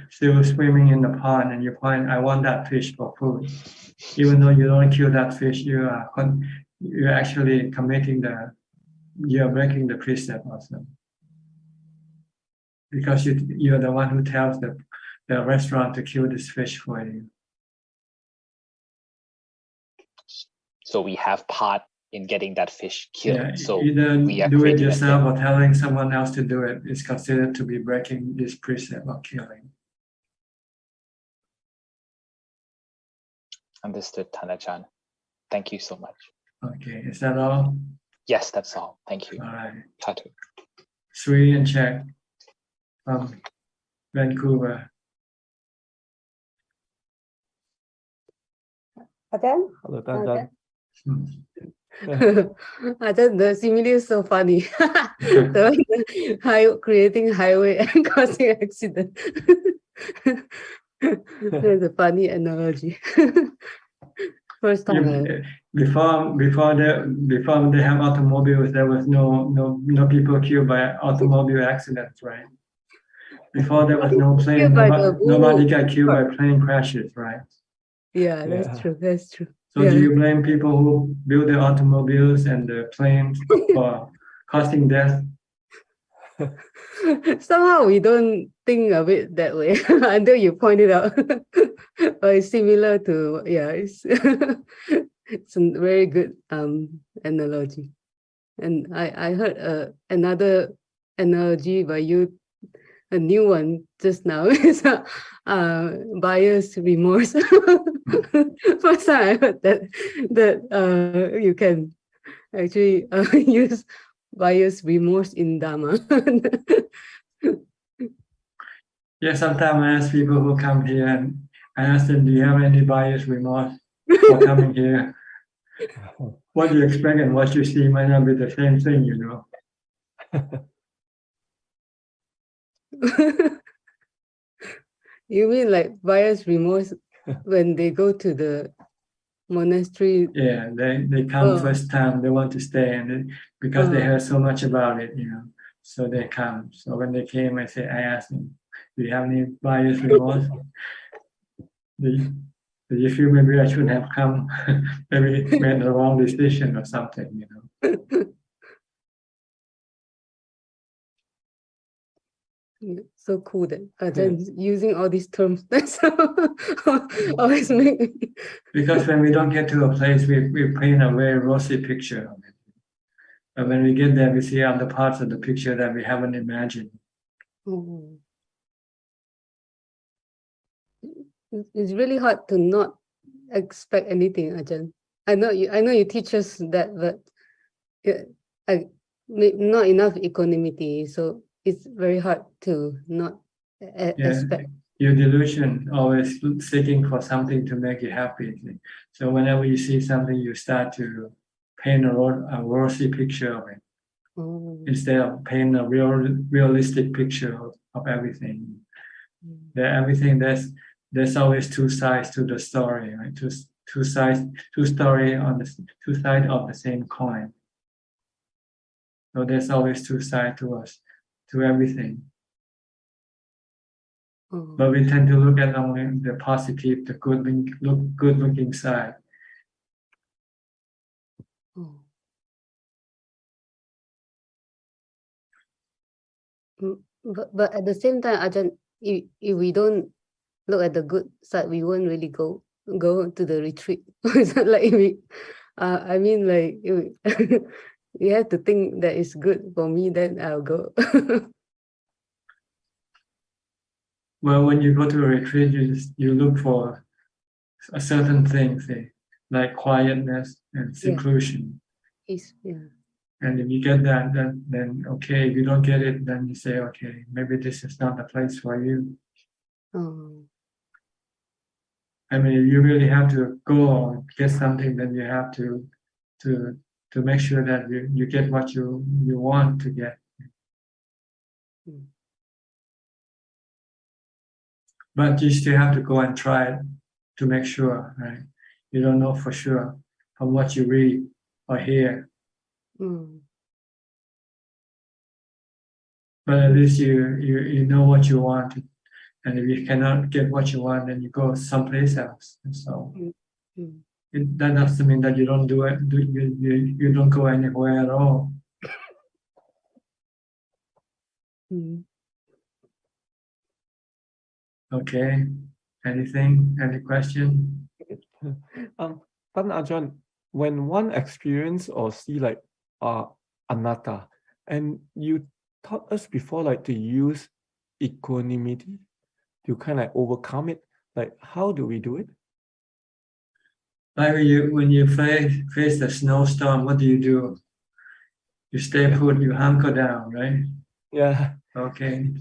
still swimming in the pond, and you point, I want that fish for food. Even though you don't kill that fish, you're actually you're breaking the precept also. Because you're the one who tells the restaurant to kill this fish for you. So we have part in getting that fish killed. Yeah, so either we are do it creating yourself or telling someone else to do it is considered to be breaking this precept of killing. Understood, Ajahn. Thank you so much. Okay, is that all? Yes, that's all. Thank you. All right. Tatu. Sri and Czech from Vancouver. Ajahn? Hello, Ajahn. Ajahn, the simile is so funny. Creating highway and causing accident. That's a funny analogy. First time. Before they have automobiles, there was no people killed by automobile accidents, right? Before there was no plane, nobody got killed by plane crashes, right? Yeah, that's true. That's true. So do you blame people who build the automobiles and the planes for causing death? Somehow we don't think of it that way until you point it out. But it's similar to, it's it's a very good analogy. And I heard another analogy by you, a new one just now, is buyer's remorse. First time I heard that you can actually use buyer's remorse in Dhamma. Yeah, sometimes I ask people who come here and I ask them, do you have any buyer's remorse for coming here? What you expect and what you see might not be the same thing, You mean like buyer's remorse when they go to the monastery? Yeah, they come first time, they want to stay, and because they heard so much about it, so they come. So when they came, I asked them, do you have any buyer's remorse? Do you feel maybe I shouldn't have come? Maybe made the wrong decision or something, Yeah, so cool that Ajahn is using all these terms. That's always make me. Because when we don't get to a place, we paint a very rosy picture of it. But when we get there, we see other parts of the picture that we haven't imagined. Oh. It's really hard to not expect anything, Ajahn. I know you teach us that, but not enough equanimity, so it's very hard to not expect. Your delusion always seeking for something to make you happy. So whenever you see something, you start to paint a rosy picture of it. Instead of paint a realistic picture of everything. There's always two sides to the story, right? Two sides of the same coin. So there's always two sides to everything. But we tend to look at only the positive, the good looking side. But at the same time, Ajahn, if we don't look at the good side, we won't really go to the retreat. It's not like I mean, like you have to think that it's good for me, then I'll go. Well, when you go to a retreat, you look for a certain thing, like quietness and seclusion. Yeah. And if you get that, then okay. If you don't get it, then you say, okay, maybe this is not the place for you. I mean, if you really have to go and get something, then you have to make sure that you get what you want to get. But you still have to go and try it to make sure, right? You don't know for sure from what you read or hear. But at least you know what you want, and if you cannot get what you want, then you go someplace else. And so that doesn't mean that you don't do it. You don't go anywhere at all. Okay. Anything? Any question? Ajahn, when one experience or see like anatta, and you taught us before like to use equanimity to kind of like overcome it. Like, how do we do it? Like when you face the snowstorm, what do? You stay put, you hunker down, right? Yeah. Okay.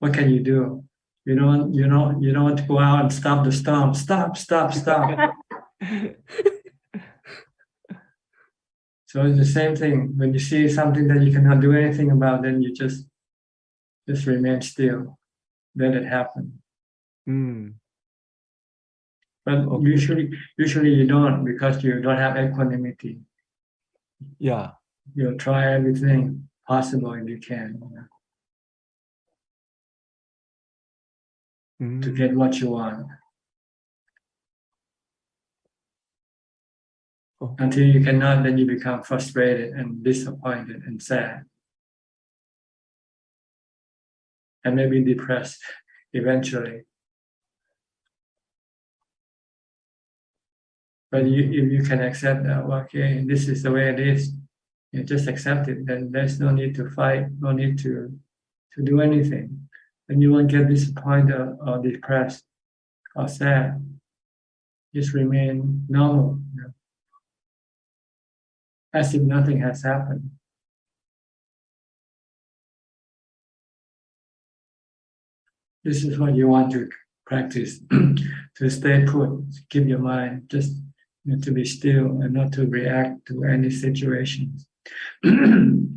What can you do? You don't want to go out and stop the storm. Stop. So it's the same thing. When you see something that you cannot do anything about, then you just remain still. Let it happen. But usually you don't, because you don't have equanimity. Yeah. You'll try everything possible if you can. To get what you want. Until you cannot, then you become frustrated and disappointed and sad. And maybe depressed eventually. But if you can accept that, okay, this is the way it is, you just accept it, then there's no need to fight, no need to do anything. And you won't get disappointed or depressed or sad. Just remain normal, as if nothing has happened. This is what you want to practice, to stay put, to keep your mind just to be still and not to react to any situations,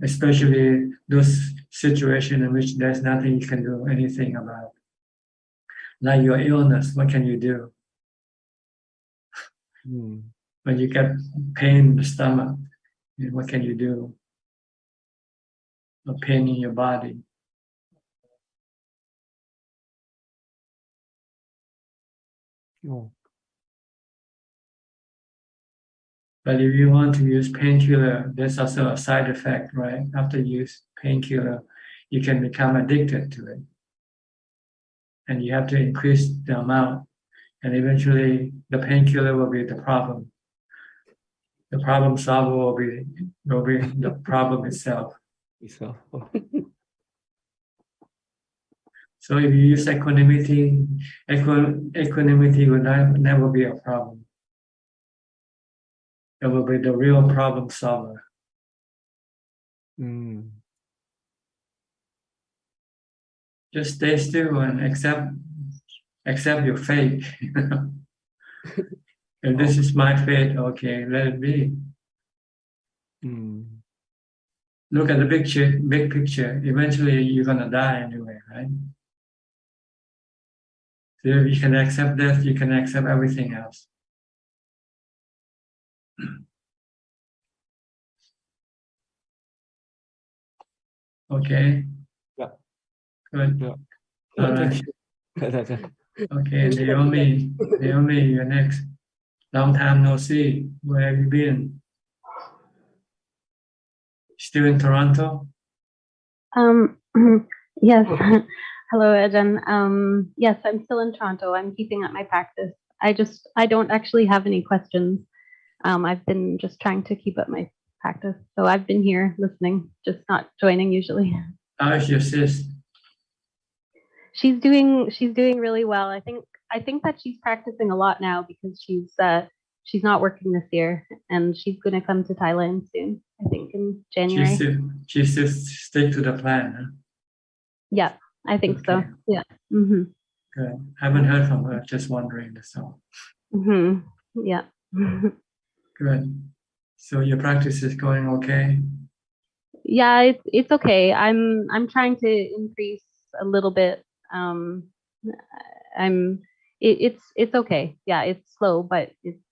especially those situations in which there's nothing you can do anything about. Like your illness, what can you do? When you get pain in the stomach, what can you do? Or pain in your body. But if you want to use painkiller, there's also a side effect, right? After you use painkiller, you can become addicted to it. And you have to increase the amount. And eventually the painkiller will be the problem. The problem solver will be the problem itself. So if you use equanimity, equanimity will never be a problem. It will be the real problem solver. Just stay still and accept your fate. If this is my fate, okay, let it be. Look at the big picture. Eventually, you're gonna die anyway, right? So if you can accept death, you can accept everything else. Okay. Yeah. Good. Yeah. All right. Okay, Naomi, you're next. Long time no see. Where have you been? Still in Toronto? Yes. Hello, Ajahn. Yes, I'm still in Toronto. I'm keeping up my practice. I don't actually have any questions. I've been just trying to keep up my practice. So I've been here listening, just not joining usually. How is your sis? She's doing really well. I think that she's practicing a lot now because she's not working this year and she's going to come to Thailand soon. I think in January. She still stick to the plan, huh? Yeah, I think so. Yeah. Mm-hmm. Good. Haven't heard from her. Just wondering. That's all. Mm-hmm. Yeah. Good. So your practice is going okay? Yeah, it's okay. I'm trying to increase a little bit. It's okay. Yeah, it's slow, but it's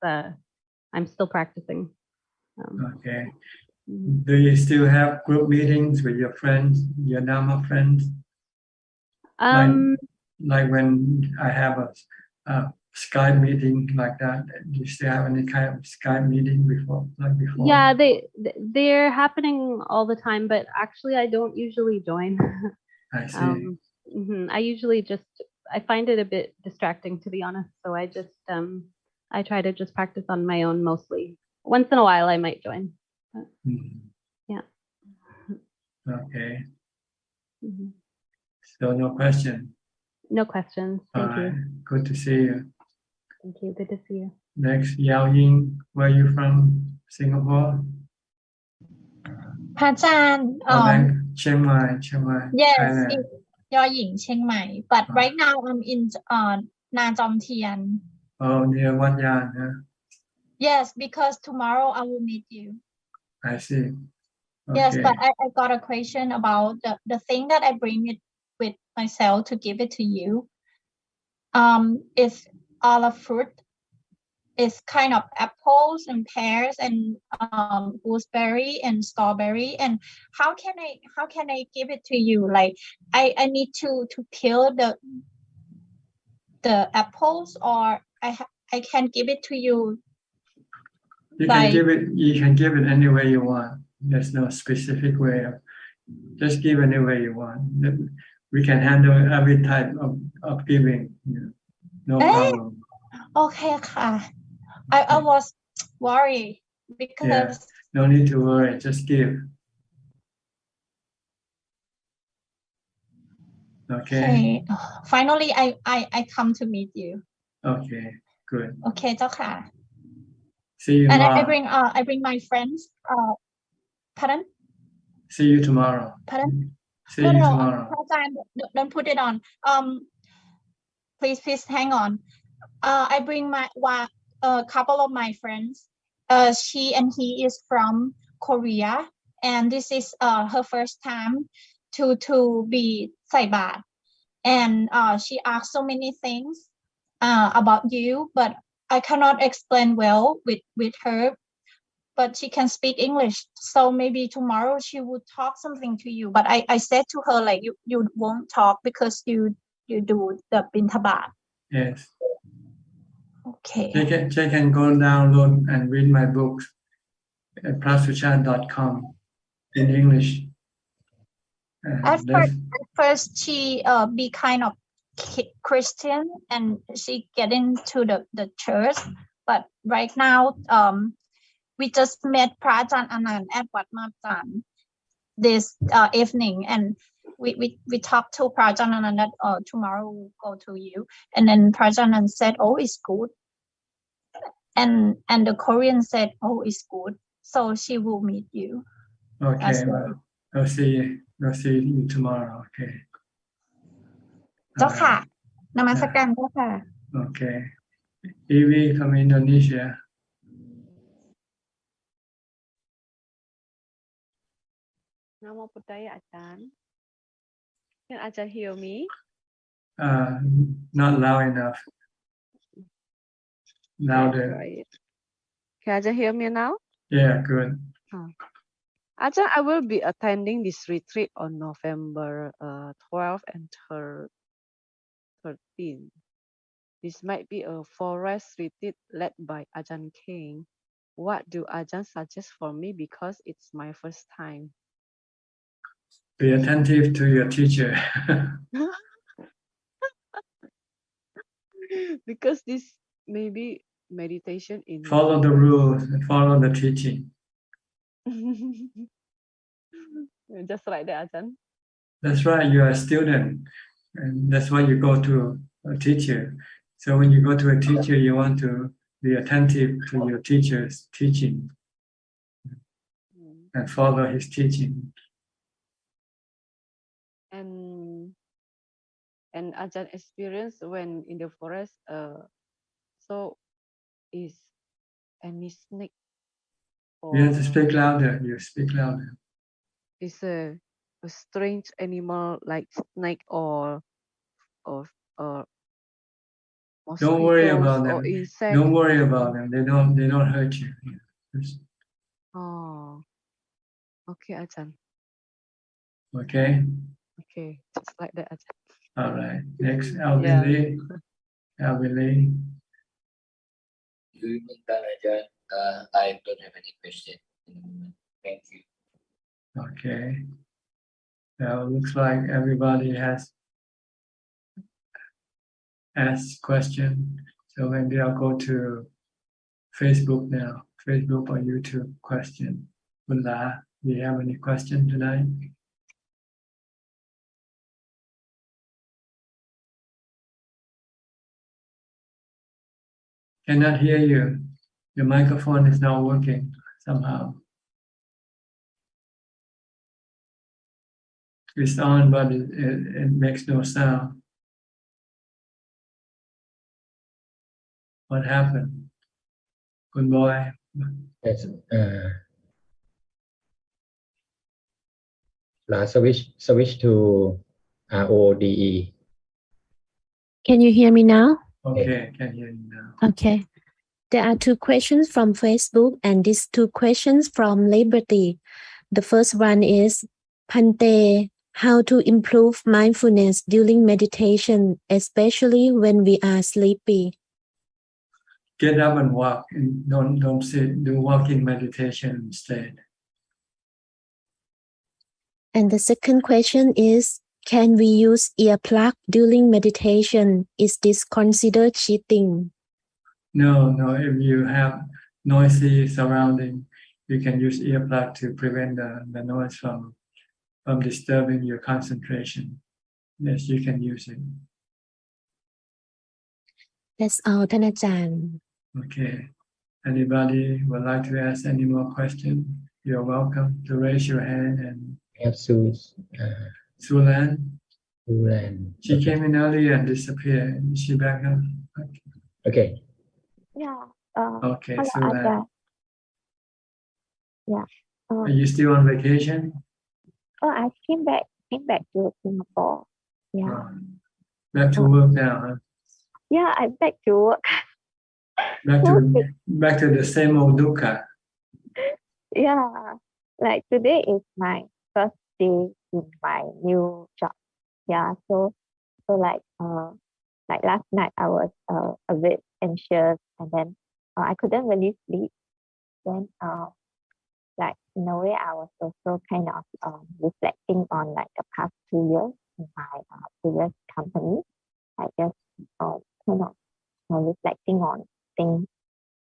I'm still practicing. Okay. Do you still have group meetings with your friends, your Dhamma friends? Like when I have a Skype meeting like that, do you still have any kind of Skype meeting before? Yeah, they're happening all the time, but actually I don't usually join. I see. I usually I find it a bit distracting, to be honest. So I just I try to just practice on my own mostly. Once in a while I might join. But, yeah. Okay. So no question. No questions. Thank you. Good to see you. Thank you. Good to see you. Next, Yao Ying, where are you from? Singapore? พระอาจารย์ Chiang Mai, yes Thailand. ยอหญิงเชียงใหม่ but right now I'm in นาจอมเทียน Oh, near Wat Yan, huh? yes because tomorrow I will meet you. I see. Okay. Yes, but I got a question about the thing that I bring it with myself to give it to you. It's all a fruit. It's kind of apples and pears and gooseberry and strawberry. And how can I give it to you? Like I need to peel the apples, or I can give it to you. You can give it any way you want. There's no specific way of, just give any way you want. We can handle every type of giving. No problem. Okay, I was worried because no need to worry, just give. Okay. Finally I come to meet you. Okay, good. Okay, เจ้าค่ะ See you and tomorrow. I bring my friends. Pardon? See you tomorrow. Pardon? See you tomorrow. Don't put it on. Please hang on. I bring a couple of my friends. She and he is from Korea, and this is her first time to be ใส่บาตร and she asked so many things about you, but I cannot explain well with her, but she can speak English, so maybe tomorrow she would talk something to you. But I said to her like you won't talk because you do the bintabat. Yes. Okay. They can go download and read my books at Suchart.com in English. At That's first, she be kind of Christian and she get into the church. But right now, we just met Prajan Anand at Wat Majan this evening, and we talked to Prajan Anand that tomorrow we'll go to you, and then Prajan Anand said, "Oh, it's good," and the Korean said, "Oh, it's good," so she will meet you. okay. Well, I'll see you tomorrow. Okay. เจ้าค่ะนมัสการเจ้าค่ะ Okay. Evie from Indonesia. Namo Buddhaya, Ajahn. Can Ajahn hear me? Not loud enough. Louder. Right. Can Ajahn hear me now? Yeah, good. Ajahn, I will be attending this retreat on November 12th and 13th. This might be a forest retreat led by Ajahn King. What do Ajahn suggest for me because it's my first time? Be attentive to your teacher. Because this may be meditation in Follow the rules and follow the teaching. Just like that, Ajahn. That's right. You are a student, and that's why you go to a teacher. So when you go to a teacher, you want to be attentive to your teacher's teaching and follow his teaching. And Ajahn experience when in the forest, so is any snake? You have to speak louder. You speak louder. Is a strange animal like snake or Don't worry mosquitoes about or them. insects? Don't worry about them. They don't hurt you. Oh, okay, Ajahn. Okay. Okay, just like that, Ajahn. All right. Next, Alvin Lee. Alvin Lee. Good evening, Ajahn. I don't have any question in the moment. Thank you. Okay. Now it looks like everybody has asked question. So maybe I'll go to Facebook now. Facebook or YouTube question. Bulla, do you have any question tonight? Cannot hear you. Your microphone is not working somehow. It's on, but it makes no sound. What happened? Good boy. Yes. Switch to RODE. Can you hear me now? Okay, can hear you now. Okay. There are two questions from Facebook and these two questions from Liberty. The first one is, Pante, how to improve mindfulness during meditation, especially when we are sleepy? Get up and walk, and don't sit. Do walking meditation instead. And the second question is, can we use earplug during meditation? Is this considered cheating? No. If you have noisy surrounding, you can use earplug to prevent the noise from disturbing your concentration. Yes, you can use it. That's all, ท่านอาจารย์ Okay. Anybody would like to ask any more questions? You're welcome to raise your hand. And have Sulan. Sulan. She came in earlier and disappeared. Is she back up? Okay. Yeah. Okay, hello, Sulan. Ajahn. Yeah. Are you still on vacation? Oh, I came back to Singapore. Yeah. Back to work now, huh? Yeah, I'm back to work. Back to the same old dukkha. Yeah, like today is my first day in my new job. Yeah, so like last night I was a bit anxious and then I couldn't really sleep. Then like in a way, I was also kind of reflecting on like the past 2 years in my previous company. I just kind of reflecting on things.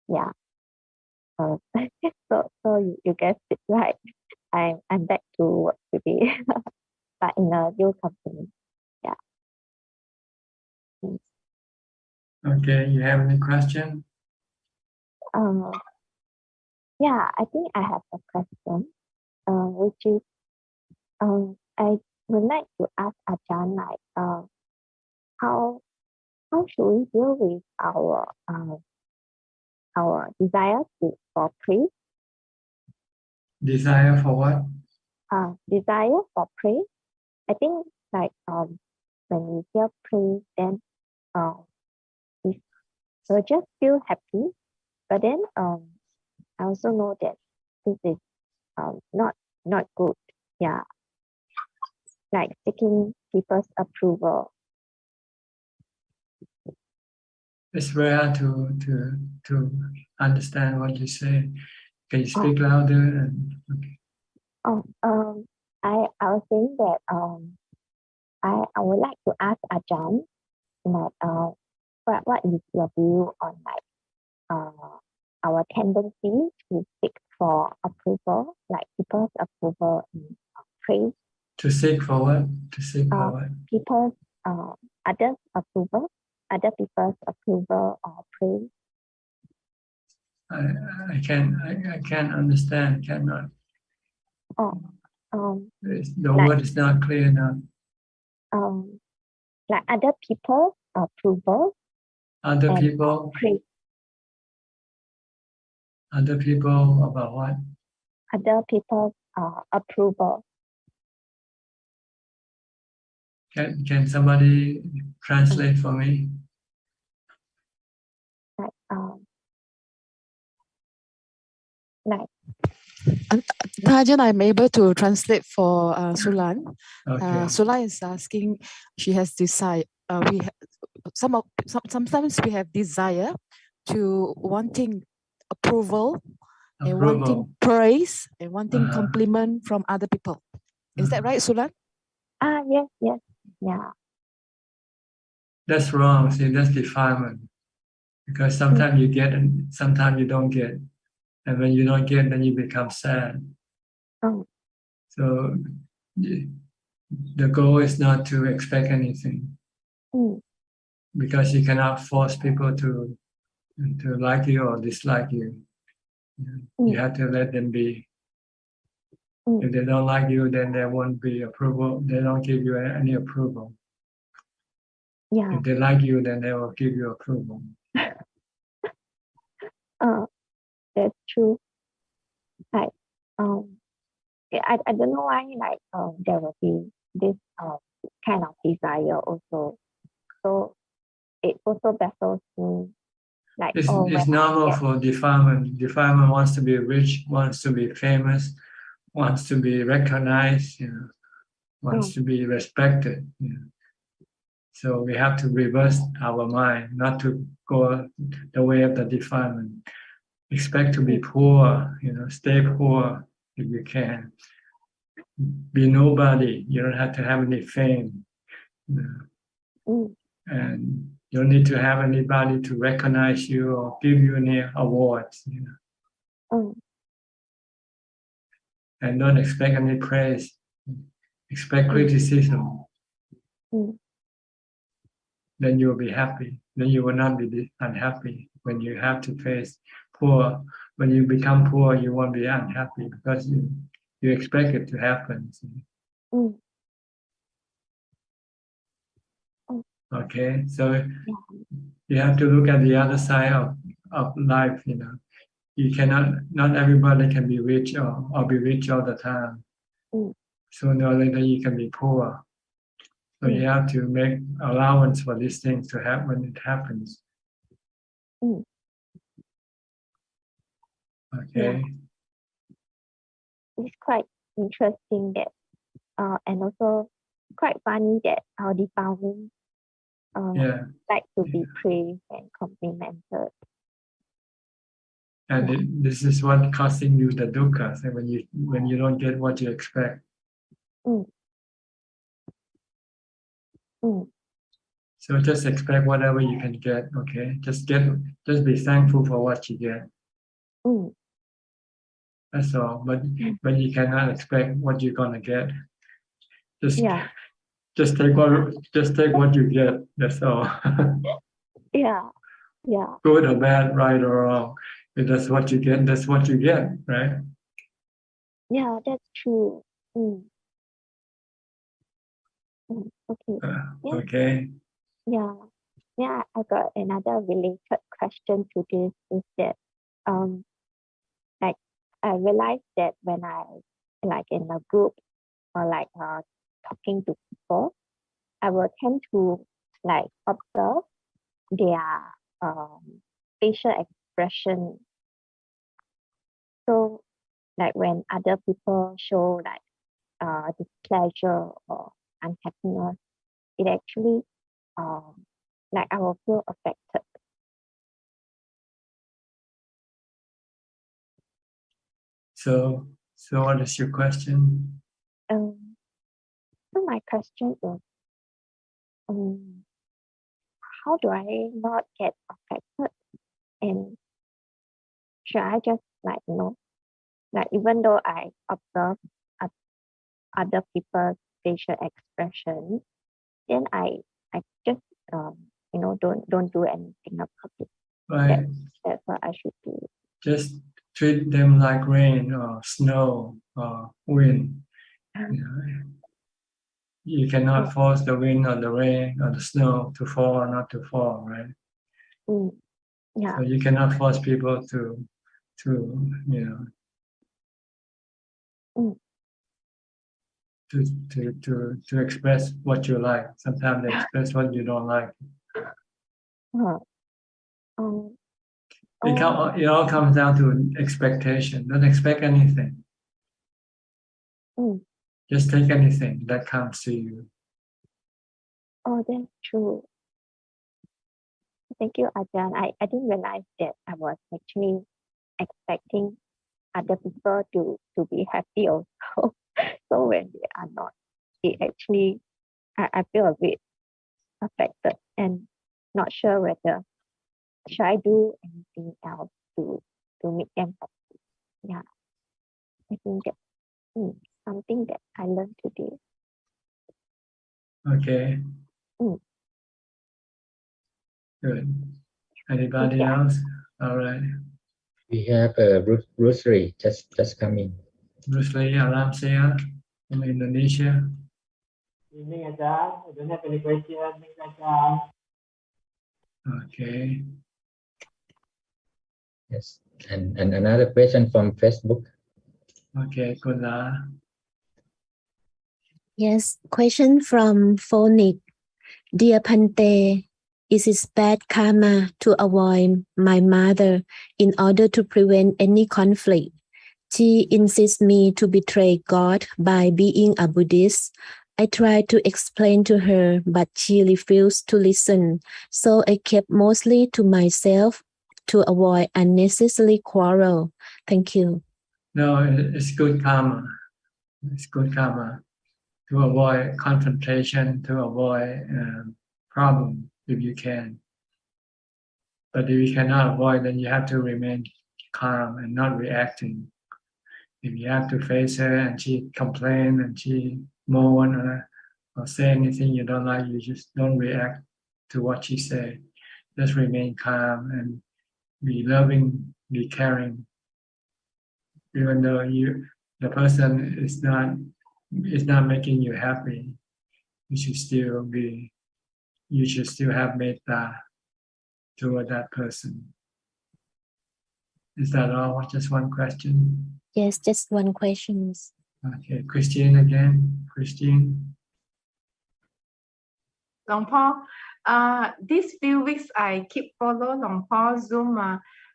Yeah. So you guessed it right. I'm back to work today, but in a new company. Yeah. Okay, you have any question? Yeah, I think I have a question, which is, I would like to ask Ajahn, like, how should we deal with our desire for praise? Desire for what? Desire for praise. I think like when we hear praise, then we'll just feel happy. But then I also know that this is not good. Yeah, like seeking people's approval. It's very hard to understand what you say. Can you speak louder? And okay. I was saying that I would like to ask Ajahn, like what is your view on like our tendency to seek for approval, like people's approval and praise. To seek for what? To seek for what? People's others' approval, other people's approval or praise. I can't understand. Cannot. The word is not clear enough. Like other people's approval. Other people. Praise. Other people about what? Other people's approval. Can somebody translate for me? Like Ajahn, I'm able to translate for Sulan. Okay. Sulan is asking, she has desire. Sometimes we have desire to wanting approval and wanting praise and wanting compliment from other people. Is that right, Sulan? Yes, yeah. That's wrong. See, that's defilement. Because sometimes you get and sometimes you don't get. And when you don't get, then you become sad. So the goal is not to expect anything. Because you cannot force people to like you or dislike you. You have to let them be. If they don't like you, then there won't be approval. They don't give you any approval. If they like you, then they will give you approval. That's true. Like I don't know why like there will be this kind of desire also. So it also baffles me. Like it's normal for defilement. Defilement wants to be rich, wants to be famous, wants to be recognized, wants to be respected. So we have to reverse our mind, not to go the way of the defilement. Expect to be poor, stay poor if you can. Be nobody. You don't have to have any fame. And you don't need to have anybody to recognize you or give you any awards. And don't expect any praise. Expect criticism. Then you will be happy. Then you will not be unhappy when you have to face poor. When you become poor, you won't be unhappy because you expect it to happen. Okay, so you have to look at the other side of life. You cannot. Not everybody can be rich or be rich all the time. Sooner or later, you can be poor. So you have to make allowance for these things to happen when it happens. Okay. It's quite interesting that, and also quite funny that our defilement like to be praised and complimented. And this is what causing you the dukkha. So when you don't get what you expect. So just expect whatever you can get. Okay, just be thankful for what you get. That's all. But you cannot expect what you're gonna get. Just take what you get. That's all. Yeah. Good or bad, right or wrong. If that's what you get, that's what you get, right? Yeah, that's true. Okay. Okay. Yeah. I got another related question to this is that like I realized that when I like in a group or like talking to people, I will tend to like observe their facial expression. So like when other people show like displeasure or unhappiness, it actually like I will feel affected. So what is your question? So my question is, how do I not get affected? And should I just like like even though I observe other people's facial expression, then I just don't do anything about it. Right. That's what I should do. Just treat them like rain or snow or wind. You cannot force the wind or the rain or the snow to fall or not to fall, right? Yeah. So you cannot force people to to express what you like. Sometimes they express what you don't like. It all comes down to expectation. Don't expect anything. Just take anything that comes to you. Oh, that's true. Thank you, Ajahn. I didn't realize that I was actually expecting other people to be happy also. So when they are not, it actually I feel a bit affected and not sure whether should I do anything else to make them happy. Yeah, I think that's something that I learned today. Okay. Good. Anybody else? All right. We have Bruce Lee just come in. Bruce Lee, Alam Saya from Indonesia. Evening, Ajahn. I don't have any questions. Thanks, Ajahn. Okay. Yes. And another question from Facebook. Okay, good. Yes, question from Phonic. Dear Pante, is it bad karma to avoid my mother in order to prevent any conflict? She insists me to betray God by being a Buddhist. I tried to explain to her, but she refused to listen. So I kept mostly to myself to avoid unnecessary quarrel. Thank you. No, it's good karma. It's good karma to avoid confrontation, to avoid problem if you can. But if you cannot avoid, then you have to remain calm and not reacting. If you have to face her and she complain and she moan or say anything you don't like, you just don't react to what she said. Just remain calm and be loving, be caring. Even though the person is not making you happy, you should still have metta toward that person. Is that all? Just one question? Yes, just one question. Okay, Christine again. Christine. Long Paul, these few weeks I keep follow Long Paul Zoom.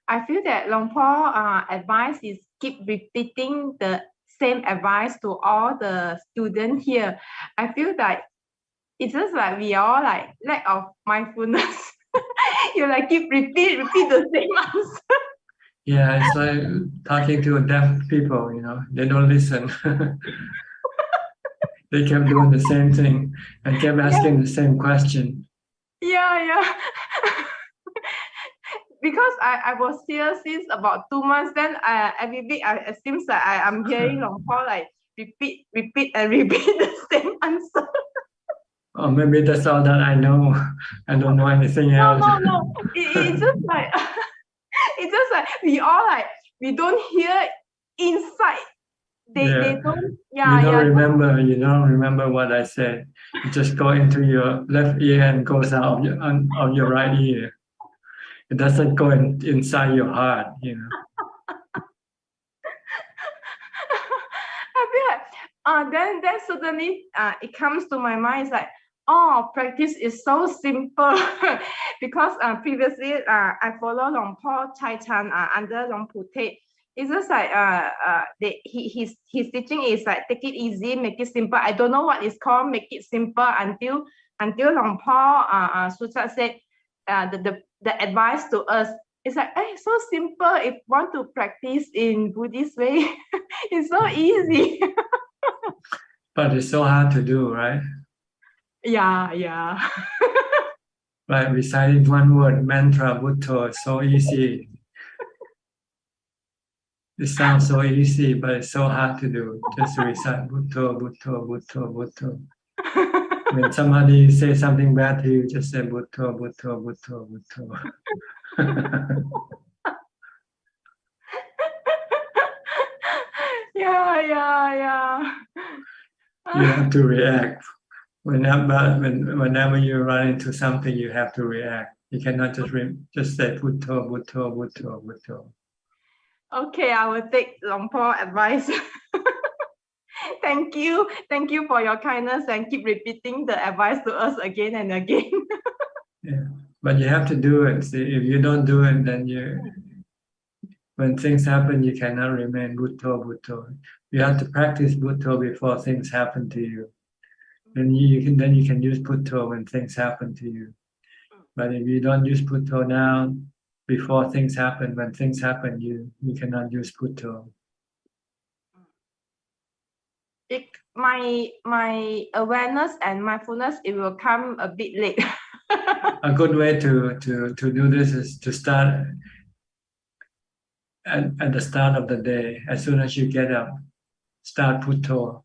I feel that Long Paul advice is keep repeating the same advice to all the students here. I feel that it's just like we all like lack of mindfulness. You like keep repeat the same answer. Yeah, it's like talking to deaf people, they don't listen. They kept doing the same thing and kept asking the same question. Yeah. Because I was here since about 2 months, then every week it seems like I'm hearing Long Paul like repeat and repeat the same answer. Or maybe that's all that I know. I don't know anything else. No. It's just like it's just like we all like we don't hear inside. They don't. Yeah, You don't remember what I said. It just go into your left ear and goes out of your right ear. It doesn't go inside your heart. I feel like then suddenly it comes to my mind. It's like, practice is so simple. Because previously I follow Long Paul Chai Chan under Long Pute. It's just like his teaching is like take it easy, make it simple. I don't know what it's called, make it simple until Long Paul Suchart said the advice to us. It's like, so simple. If want to practice in Buddhist way, it's so easy. But it's so hard to do, right? Yeah. Like reciting one word, mantra, Buddha, is so easy. It sounds so easy, but it's so hard to do. Just recite Buddha. When somebody says something bad to you, just say Buddha. Yeah. You have to react. Whenever you run into something, you have to react. You cannot just say Buddha. Okay, I will take Long Paul advice. Thank you for your kindness and keep repeating the advice to us again and again. Yeah, but you have to do it. See, if you don't do it, then when things happen, you cannot remain Buddha. You have to practice Buddha before things happen to you. Then you can use Buddha when things happen to you. But if you don't use Buddha now, before things happen, when things happen, you cannot use Buddha. My awareness and mindfulness, it will come a bit late. A good way to do this is to start at the start of the day. As soon as you get up, start Buddha.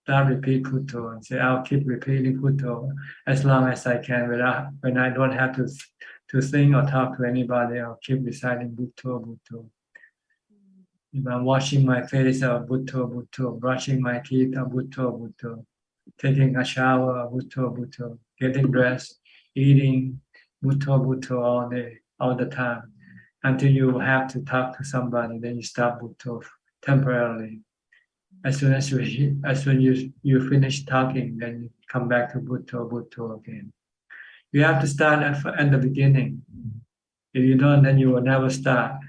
Start repeat Buddha and say, I'll keep repeating Buddha as long as I can. When I don't have to think or talk to anybody, I'll keep reciting Buddha. If I'm washing my face, Buddha. Brushing my teeth, Buddha. Taking a shower, Buddha. Getting dressed, eating, Buddha all day, all the time. Until you have to talk to somebody, then you stop Buddha temporarily. As soon as you finish talking, then you come back to Buddha again. You have to start at the beginning. If you don't, then you will never start.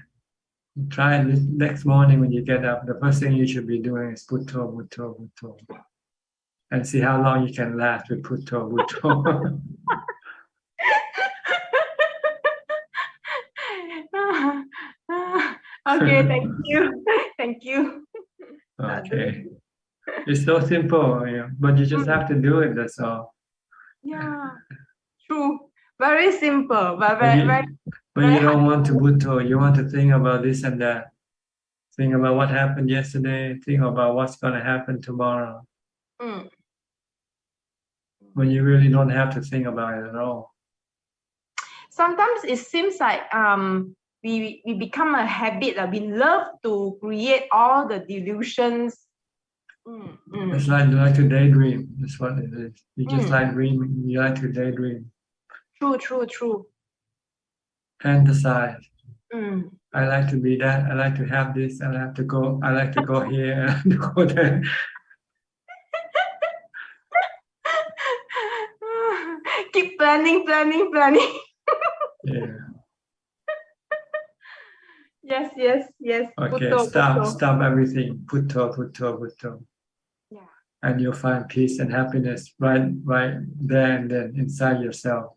Try it next morning when you get up. The first thing you should be doing is Buddha. And see how long you can last with Buddha. Okay, thank you. Okay. It's so simple, but you just have to do it, that's all. Yeah, true. Very simple, but But you don't want to Buddha, you want to think about this and that. Think about what happened yesterday, think about what's going to happen tomorrow. When you really don't have to think about it at all. Sometimes it seems like we become a habit. We love to create all the delusions. It's like to daydream. That's what it is. You just like dreaming. You like to daydream. True. Fantasize. I like to be that. I like to have this. I like to go here. I like to go there. Keep planning. Yeah. Yes. Okay, Buddha. stop everything. Buddha. Yeah. And you'll find peace and happiness right there and then inside yourself.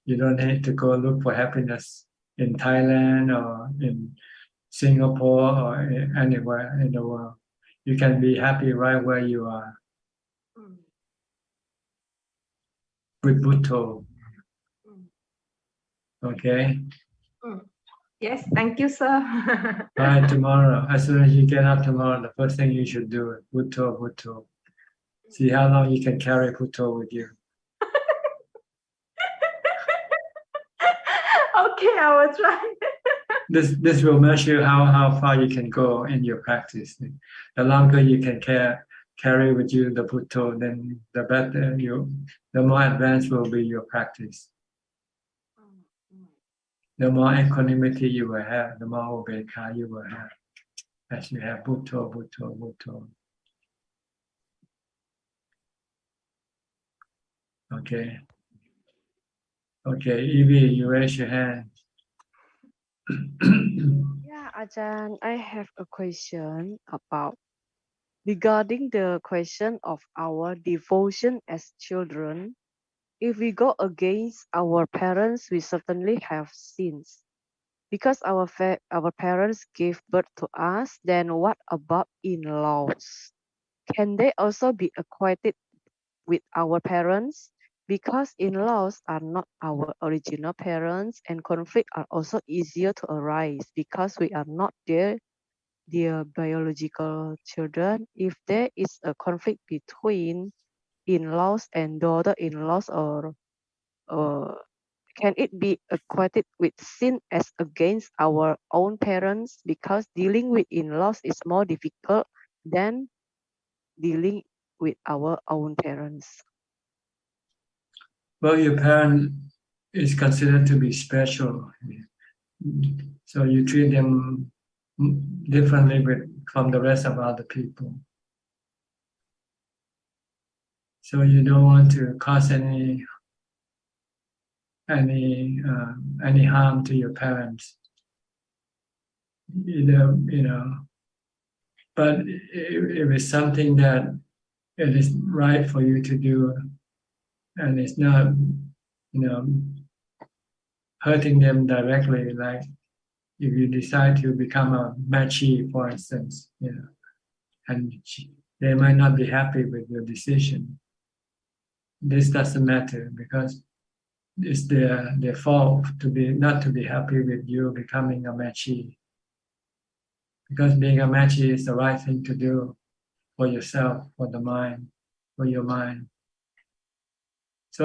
You don't need to go look for happiness in Thailand or in Singapore or anywhere in the world. You can be happy right where you are with Bhutto. Okay? Yes, thank you, sir. Right, tomorrow, as soon as you get up tomorrow, the first thing you should do is Bhutto, Bhutto. See how long you can carry Bhutto with you. Okay, I will try. This will measure how far you can go in your practice. The longer you can carry with you the Bhutto, then the better the more advanced will be your practice. The more equanimity you will have, the more ubeka you will have. As you have Bhutto, Bhutto, Bhutto. Okay. Okay, Evie, you raise your hand. Yeah, Ajahn, I have a question regarding the question of our devotion as children. If we go against our parents, we certainly have sins. Because our parents gave birth to us, then what about in-laws? Can they also be acquainted with our parents? Because in-laws are not our original parents, and conflict are also easier to arise because we are not their biological children. If there is a conflict between in-laws and daughter-in-laws, or can it be acquainted with sin as against our own parents? Because dealing with in-laws is more difficult than dealing with our own parents. Well, your parent is considered to be special. So you treat them differently from the rest of other people. So you don't want to cause any harm to your parents. But if it's something that it is right for you to do, and it's not, hurting them directly, like if you decide to become a machi, for instance, and they might not be happy with your decision. This doesn't matter because it's their fault not to be happy with you becoming a machi. Because being a machi is the right thing to do for yourself, for the mind, for your mind. So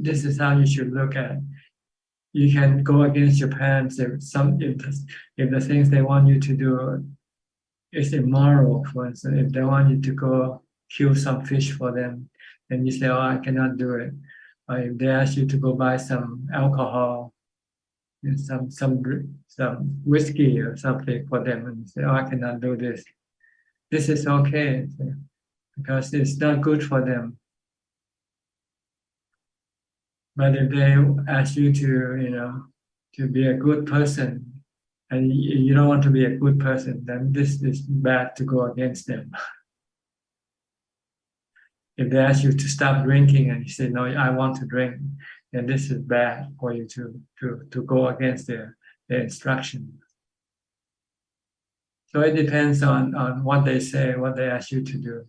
this is how you should look at it. You can go against your parents if the things they want you to do is immoral. For instance, if they want you to go kill some fish for them, then you say, "Oh, I cannot do it." Or if they ask you to go buy some alcohol, some whiskey or something for them, and you say, "Oh, I cannot do this." This is okay because it's not good for them. But if they ask you to be a good person, and you don't want to be a good person, then this is bad to go against them. If they ask you to stop drinking and you say, "No, I want to drink," then this is bad for you to go against their instruction. So it depends on what they say, what they ask you to do.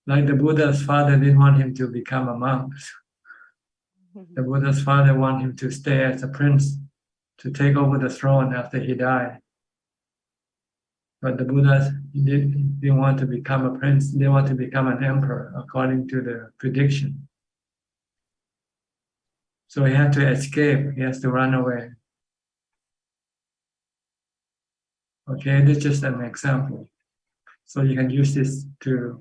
Like the Buddha's father didn't want him to become a monk. The Buddha's father wanted him to stay as a prince, to take over the throne after he died. But the Buddha didn't want to become a prince, they want to become an emperor, according to the prediction. So he had to escape, he has to run away. Okay, this is just an example. So you can use this to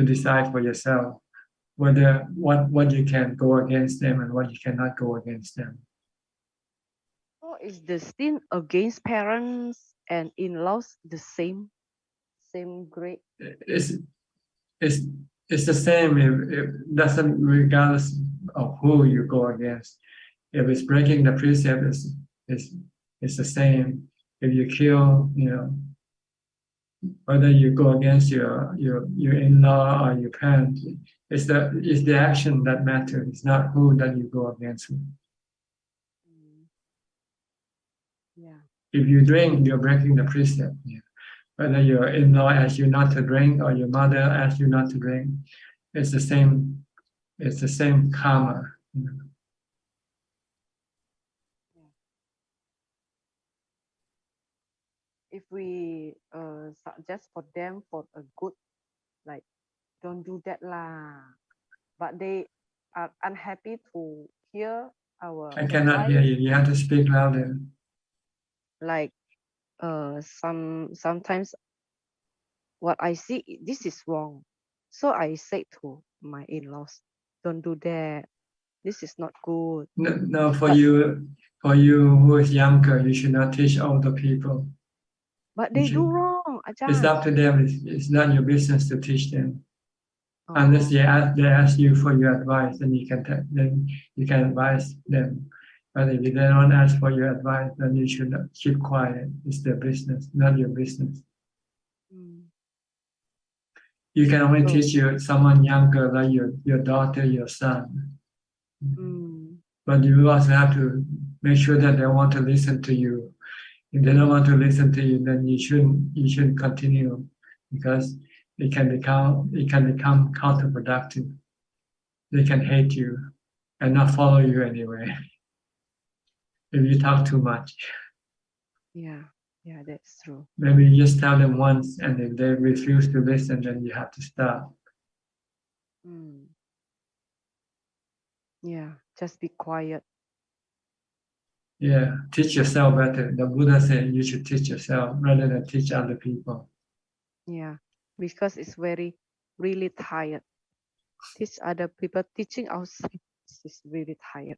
decide for yourself whether what you can go against them and what you cannot go against them. So is the sin against parents and in-laws the same grade? It's the same. It doesn't, regardless of who you go against. If it's breaking the precept, it's the same. If you kill, whether you go against your in-law or your parents, it's the action that matters. It's not who that you go against. Yeah. If you drink, you're breaking the precept. Yeah. Whether your in-law asks you not to drink or your mother asks you not to drink, it's the same. It's the same karma. You know. If we suggest for them for a good, like, don't do that lah, but they are unhappy to hear our I cannot hear advice. you. You have to speak louder. Like sometimes what I see, this is wrong, so I say to my in-laws, don't do that, this is not good. No, for you who is younger, you should not teach older people. But they do wrong, It's Ajahn. up to them. It's not your business to teach them. Unless they ask you for your advice, then you can advise them. But if they don't ask for your advice, then you should keep quiet. It's their business, not your business. You can only teach someone younger, like your daughter, your son. But you also have to make sure that they want to listen to you. If they don't want to listen to you, then you shouldn't continue, because it can become counterproductive. They can hate you and not follow you anyway if you talk too much. Yeah, that's true. Maybe you just tell them once, and if they refuse to listen, then you have to stop. Yeah, just be quiet. Yeah, teach yourself better. The Buddha said you should teach yourself rather than teach other people. Yeah, because it's really tired. Teach other people, teaching ourselves is really tired.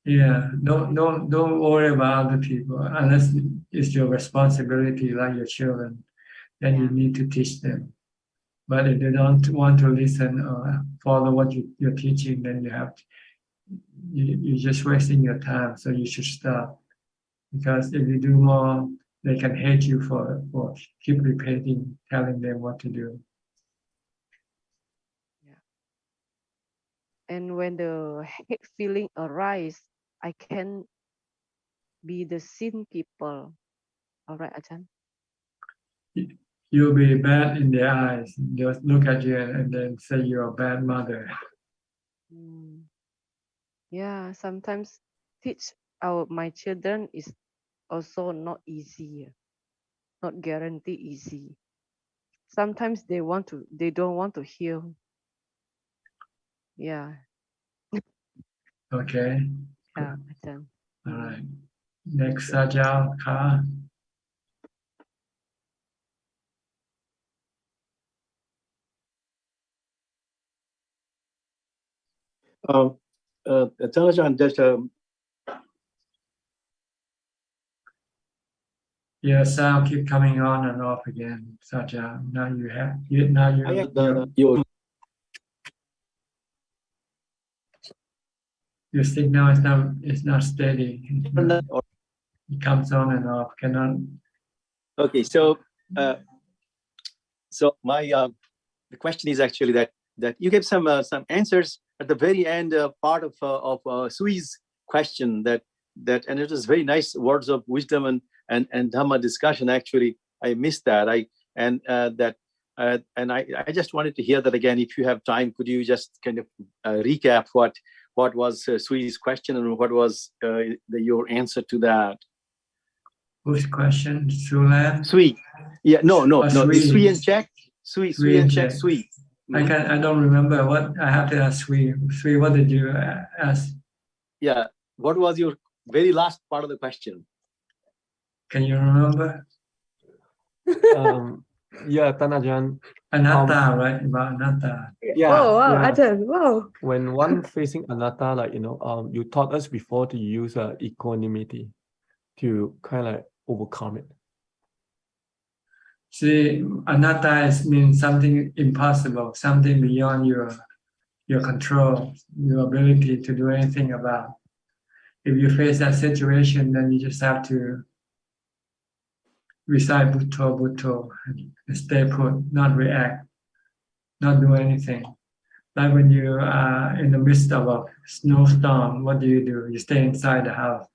Yeah, don't worry about other people unless it's your responsibility, like your children. Then you need to teach them. But if they don't want to listen or follow what you're teaching, then you're just wasting your time. So you should stop, because if you do more, they can hate you for keep repeating, telling them what to do. And when the hate feeling arises, I can be the sin people. All right, Ajahn? You'll be bad in their eyes. They'll look at you and then say you're a bad mother. Yeah, sometimes teach my children is also not easy, not guarantee easy. Sometimes they don't want to hear. Yeah. Okay. Yeah, Ajahn. All right. Next, Sajal Ka. Ajahn, just your sound keep coming on and off again, Sajal. Now your signal is not steady. It comes on and off. Cannot. Okay, so my the question is actually that you gave some answers at the very end part of Sui's question that and it was very nice words of wisdom and Dhamma discussion. Actually, I missed that. I just wanted to hear that again. If you have time, could you just kind of recap what was Sui's question and what was your answer to that? Whose question? Sulan? Sui. Yeah, no. Sui and check. Sui and check. Sui. I don't remember what I have to ask Sui. Sui, what did you ask? Yeah. What was your very last part of the question? Can you remember? Yeah, Tanajan. Anatta, right? About anatta. Yeah. Oh, wow, yeah. Ajahn, wow. When one facing anatta, like, you taught us before to use equanimity to kind of overcome it. See, anatta means something impossible, something beyond your control, your ability to do anything about. If you face that situation, then you just have to recite Bhutto, Bhutto, and stay put, not react, not do anything. Like when you are in the midst of a snowstorm, what do? You stay inside the house.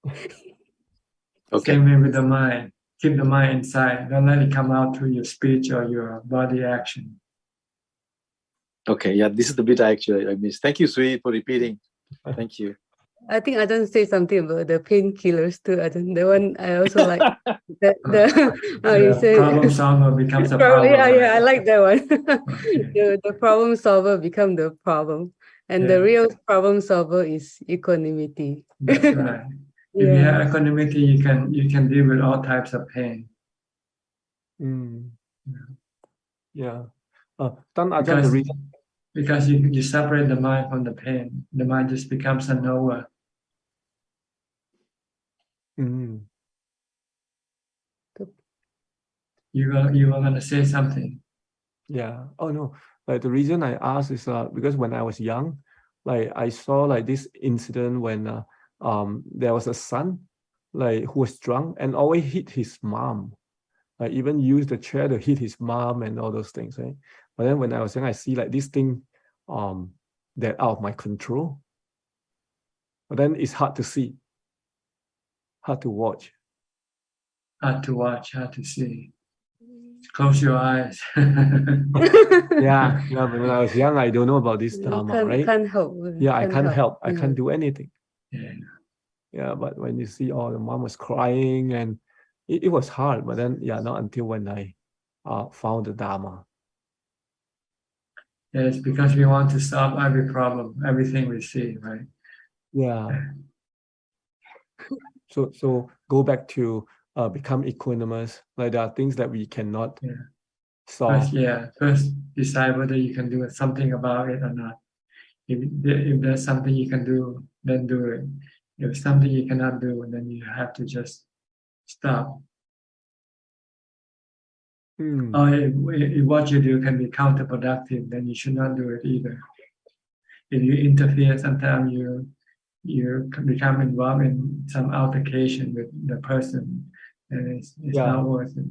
Okay. Same way with the mind. Keep the mind inside. Don't let it come out through your speech or your body action. Okay, yeah, this is the bit I missed. Thank you, Sui, for repeating. Thank you. I think Ajahn say something about the painkillers too. Ajahn, the one I also like. He The said, problem solver becomes a problem. yeah, I like that one. Okay. the problem solver become the problem, and the Yeah. real problem solver is equanimity. That's right. If you have equanimity, you can deal with all types of pain. Yeah. Then Ajahn, the reason. Because you separate the mind from the pain, the mind just becomes a knower. You were going to say something. Yeah. Oh no. Like the reason I asked is because when I was young, like I saw like this incident when there was a son like who was drunk and always hit his mom. Like even used the chair to hit his mom and all those things, right? But then when I was young, I see like this thing that out of my control. But then it's hard to see, hard to watch. Hard to watch, hard to see. Close your eyes. yeah. But when I was young, I don't know about this Dhamma, right? Can't help. Yeah, I can't help. I can't do anything. Yeah. Yeah, but when you see, oh, the mom was crying and it was hard. But then, yeah, not until when I found the Dhamma. Yeah, it's because we want to solve every problem, everything we see, right? Yeah. So go back to become equanimous. Like there are things that we cannot solve. First decide whether you can do something about it or not. If there's something you can do, then do it. If something you cannot do, then you have to just stop. Or if what you do can be counterproductive, then you should not do it either. If you interfere, sometimes you become involved in some altercation with the person, and it's not worth it.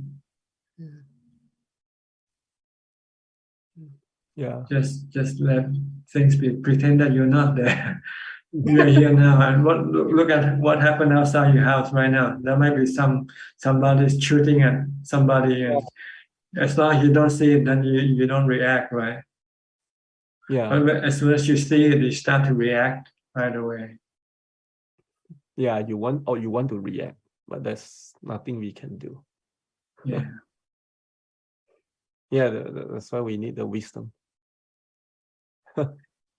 Yeah. Just let things be. Pretend that you're not there. You're here now, and look at what happened outside your house right now. There might be somebody shooting at somebody, and as long as you don't see it, then you don't react, right? Yeah. But as soon as you see it, you start to react right away. Yeah, you want to react, but there's nothing we can do. Yeah. Yeah, that's why we need the wisdom.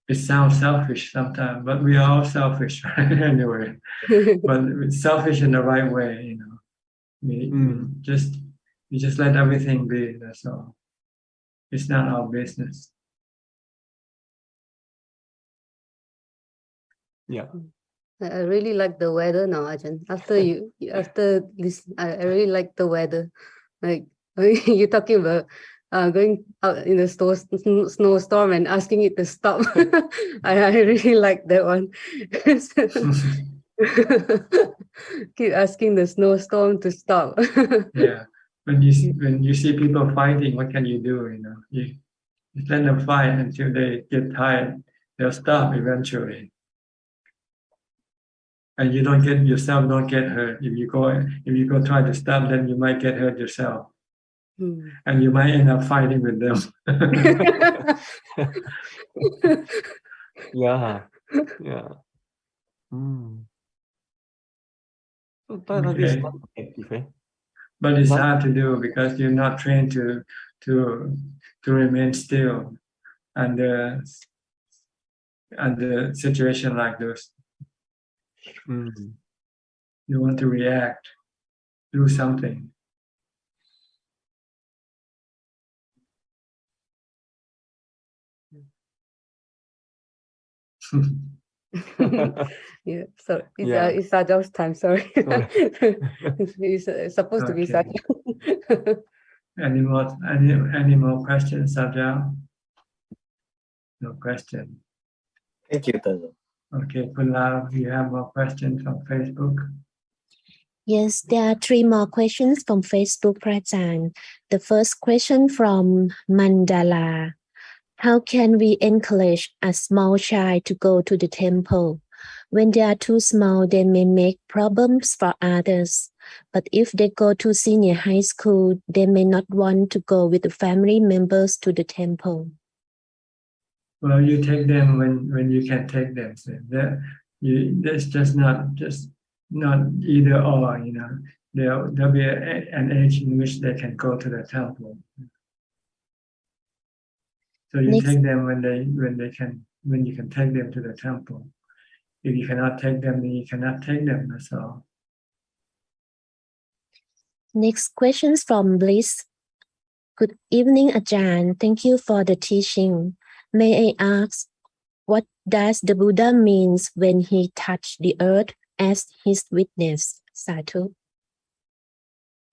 It sounds selfish sometimes, but we are all selfish, right? Anyway. But it's selfish in the right way, you know. We just let everything be, that's all. It's not our business. Yeah. I really like the weather now, Ajahn. After this, I really like the weather. Like you're talking about going out in the snowstorm and asking it to stop. I really like that one. Keep asking the snowstorm to stop. Yeah. When you see people fighting, what can you do? You know, you let them fight until they get tired. They'll stop eventually. And you don't get hurt. If you go try to stop them, you might get hurt yourself. And you might end up fighting with them. Yeah. Okay. But it's hard to do because you're not trained to remain still under situation like this. You want to react, do something. Yeah, so it's Sajau's time, sorry. It's supposed to be Sajau. Any more questions, Sajau? No question. Thank you, Tazo. Okay, Kunal, you have more questions from Facebook? Yes, there are 3 more questions from Facebook, Prajaan. The first question from Mandala. How can we encourage a small child to go to the temple? When they are too small, they may make problems for others. But if they go to senior high school, they may not want to go with the family members to the temple. Well, you take them when you can take them. So that's just not either or. You know, there'll be an age in which they can go to the temple. So you take them when you can take them to the temple. If you cannot take them, then you cannot take them. That's all. Next questions from Bliss. Good evening, Ajahn. Thank you for the teaching. May I ask, what does the Buddha means when he touched the earth as his witness? Sadhu.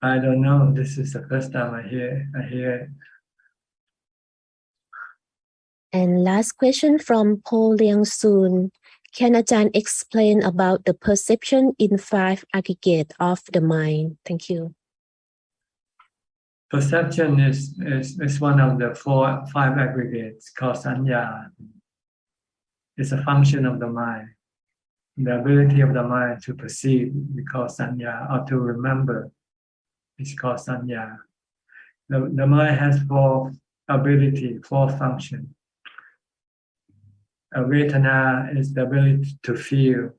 I don't know. This is the first time I hear it. And last question from Paul Liang Soon. Can Ajahn explain about the perception in 5 aggregates of the mind? Thank you. Perception is one of the 5 aggregates called sanya. It's a function of the mind. The ability of the mind to perceive is called sanya, or to remember is called sanya. The mind has 4 ability, 4 functions. A vedana is the ability to feel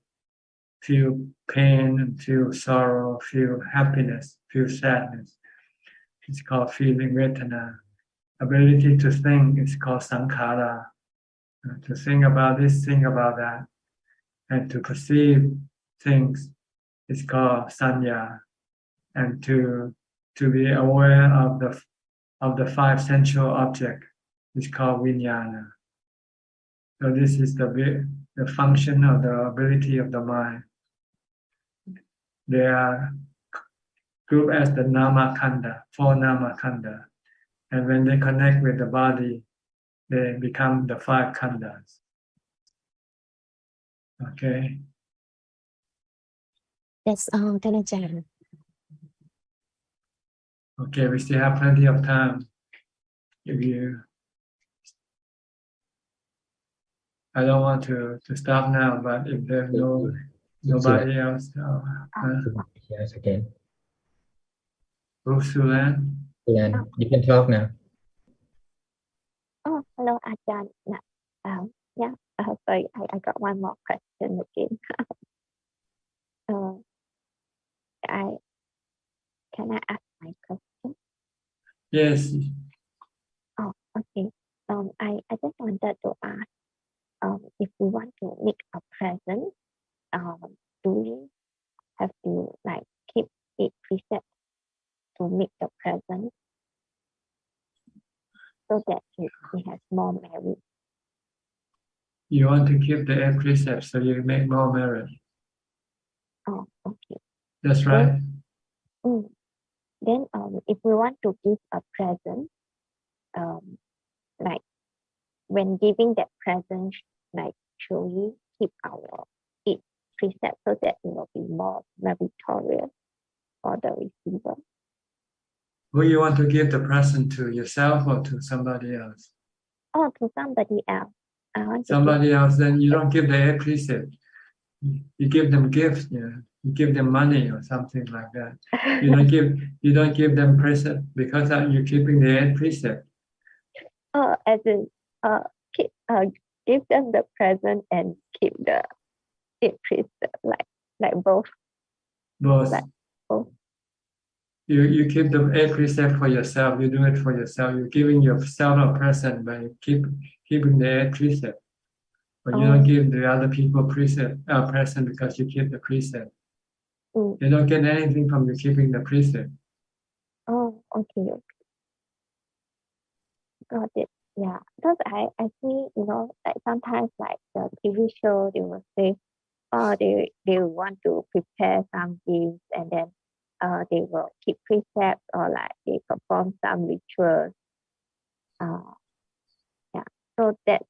pain and feel sorrow, feel happiness, feel sadness. It's called feeling vedana. Ability to think is called sankhara. To think about this, think about that. And to perceive things is called sanya. And to be aware of the 5 sensual objects is called vijnana. So this is the function of the ability of the mind. They are grouped as the nama khanda, 4 nama khanda. And when they connect with the body, they become the 5 khandas. Okay. That's all, Ajahn. Okay, we still have plenty of time. I don't want to stop now, but if there's nobody else, Yes, again. Sulan, you can talk now. Oh, hello, Ajahn. Sorry, I got one more question again. Can I ask my question? Yes. Oh, okay. I just wanted to ask, if we want to make a present, do we have to keep 8 precepts to make the present so that it has more merit? You want to keep the 8 precepts so you make more merit. Oh, okay. That's right. Then, if we want to give a present, when giving that present, should we keep our 8 precepts so that it will be more meritorious for the receiver? Who you want to give the present to, yourself or to somebody else? Oh, to somebody else. Somebody else, then you don't give the 8 precepts. You give them gifts, you give them money or something like that. You don't give them present because you're keeping the 8 precepts. Oh, as in, give them the present and keep the 8 precepts, like both. Both. Like both. You keep the 8 precepts for yourself. You do it for yourself. You're giving yourself a present by keeping the 8 precepts. But you don't give the other people present because you keep the precept. You don't get anything from you keeping the precept. Oh, okay. Got it. Yeah, because I see, sometimes the TV show, they will say, they want to prepare some gifts and then they will keep precepts or they perform some rituals. So that's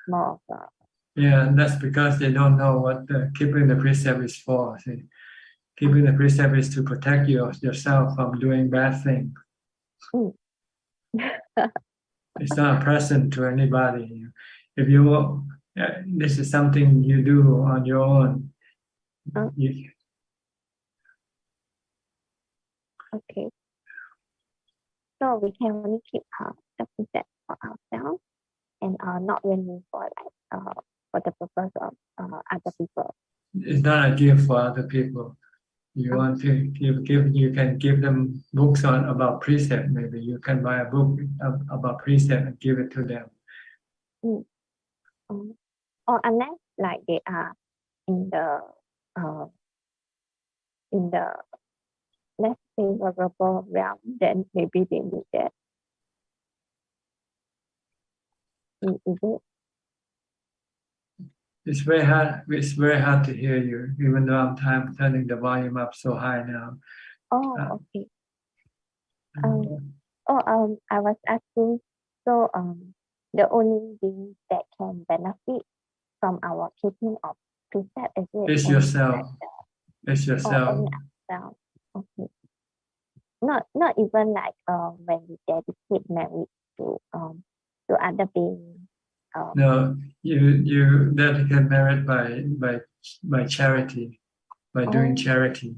more of a. Yeah, and that's because they don't know what keeping the precept is for. See? Keeping the precept is to protect yourself from doing bad things. It's not a present to anybody. If you this is something you do on your own. Okay. So we can only keep the preset for ourselves and not really for for the purpose of other people. It's not a gift for other people. You want to give, you can give them books about precept. Maybe you can buy a book about precept and give it to them. Or unless like they are in the less favorable realm, then maybe they need that. Is it? It's very hard. It's very hard to hear you, even though I'm turning the volume up so high now. Okay. I was asking. So the only thing that can benefit from our keeping of precept is it? It's yourself. It's yourself. Only ourselves. Okay. Not even like when we dedicate marriage to other beings. No, you dedicate merit by charity, by doing charity.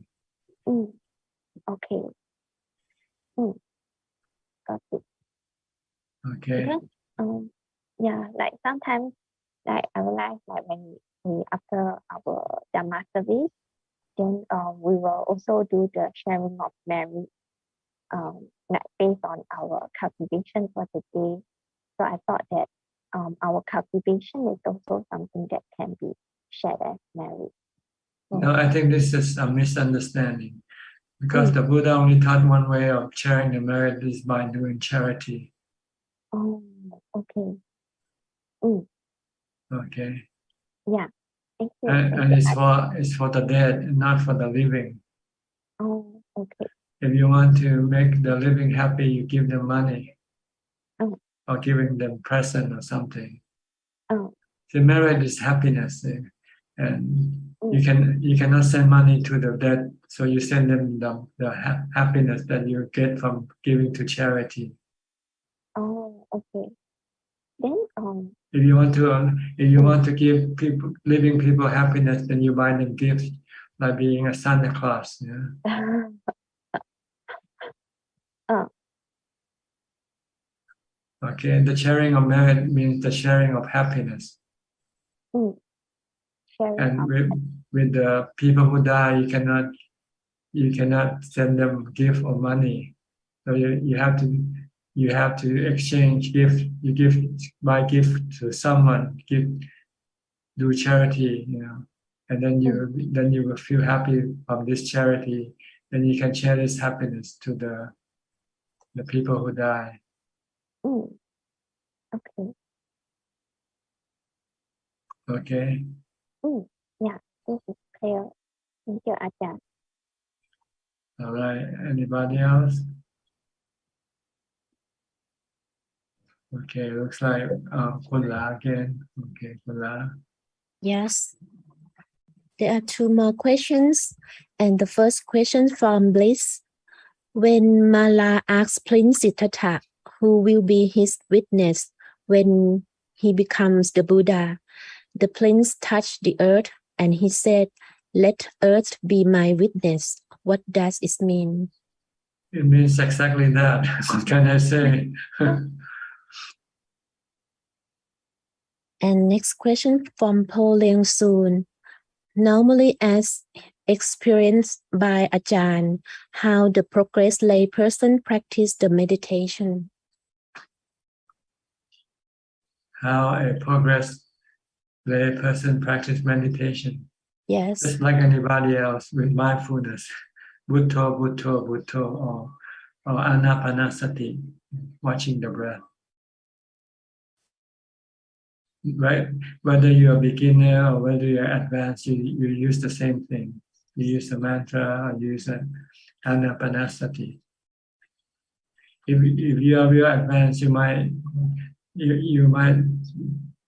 Okay. Got it. Okay. Because yeah, like sometimes like I realize like when we after our Dhamma service, then we will also do the sharing of merit like based on our cultivation for the day. So I thought that our cultivation is also something that can be shared as merit. No, I think this is a misunderstanding, because the Buddha only taught one way of sharing the merit is by doing charity. Oh, okay. Okay. Yeah. And it's for the dead, not for the living. Oh, okay. If you want to make the living happy, you give them money, or giving them present or something. The merit is happiness, and you cannot send money to the dead, so you send them the happiness that you get from giving to charity. Oh, okay. Then if you want to give living people happiness, then you buy them gifts, like being a Santa Claus. Yeah. Okay, the sharing of merit means the sharing of happiness. And with the people who die, you cannot send them gift or money. So you have to exchange gift. You buy gift to someone, do charity, and then you will feel happy from this charity. Then you can share this happiness to the people who die. Okay. Okay. Yeah, this is clear. Thank you, Ajahn. All right. Anybody else? Okay. Looks like Kunla again. Okay, Kunla. Yes. There are two more questions. And the first question from Bliss. When Mala asked Prince Siddhartha who will be his witness when he becomes the Buddha, the prince touched the earth and he said, "Let earth be my witness." What does it mean? It means exactly that. What can I say? And next question from Paul Leung Soon. Normally, as experienced by Ajahn, how the progressed lay person practice the meditation? How a progressed lay person practice meditation? Yes. Just like anybody else with mindfulness, Bhutto, Bhutto, Bhutto, or Anapanasati, watching the breath. Right? Whether you're a beginner or whether you're advanced, you use the same thing. You use a mantra or use an Anapanasati. If you are real advanced, you might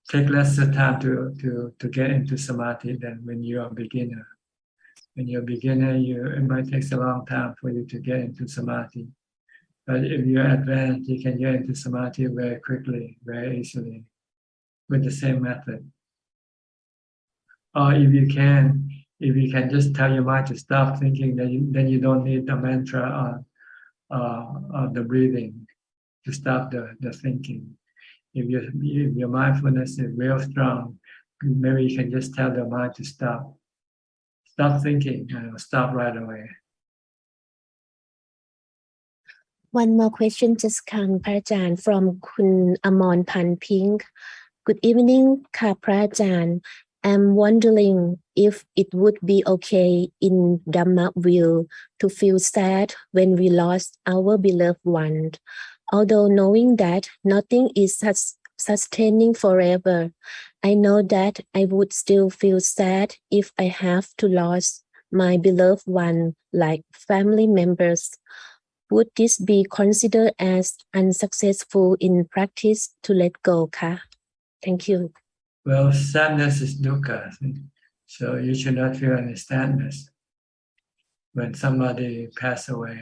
take less time to get into samadhi than when you are a beginner. When you're a beginner, it might take a long time for you to get into samadhi. But if you're advanced, you can get into samadhi very quickly, very easily, with the same method. Or if you can just tell your mind to stop thinking, then you don't need the mantra or the breathing to stop the thinking. If your mindfulness is real strong, maybe you can just tell the mind to stop thinking, stop right away. One more question just come, พระอาจารย์ from คุณอมรพันธ์ Pink. Good evening ค่ะ พระอาจารย์ I'm wondering if it would be okay in Dhamma will to feel sad when we lost our beloved one, although knowing that nothing is sustaining forever. I know that I would still feel sad if I have to lose my beloved one, like family members. Would this be considered as unsuccessful in practice to let go, ka? Thank you. Well, sadness is dukkha, so you should not feel any sadness when somebody passes away.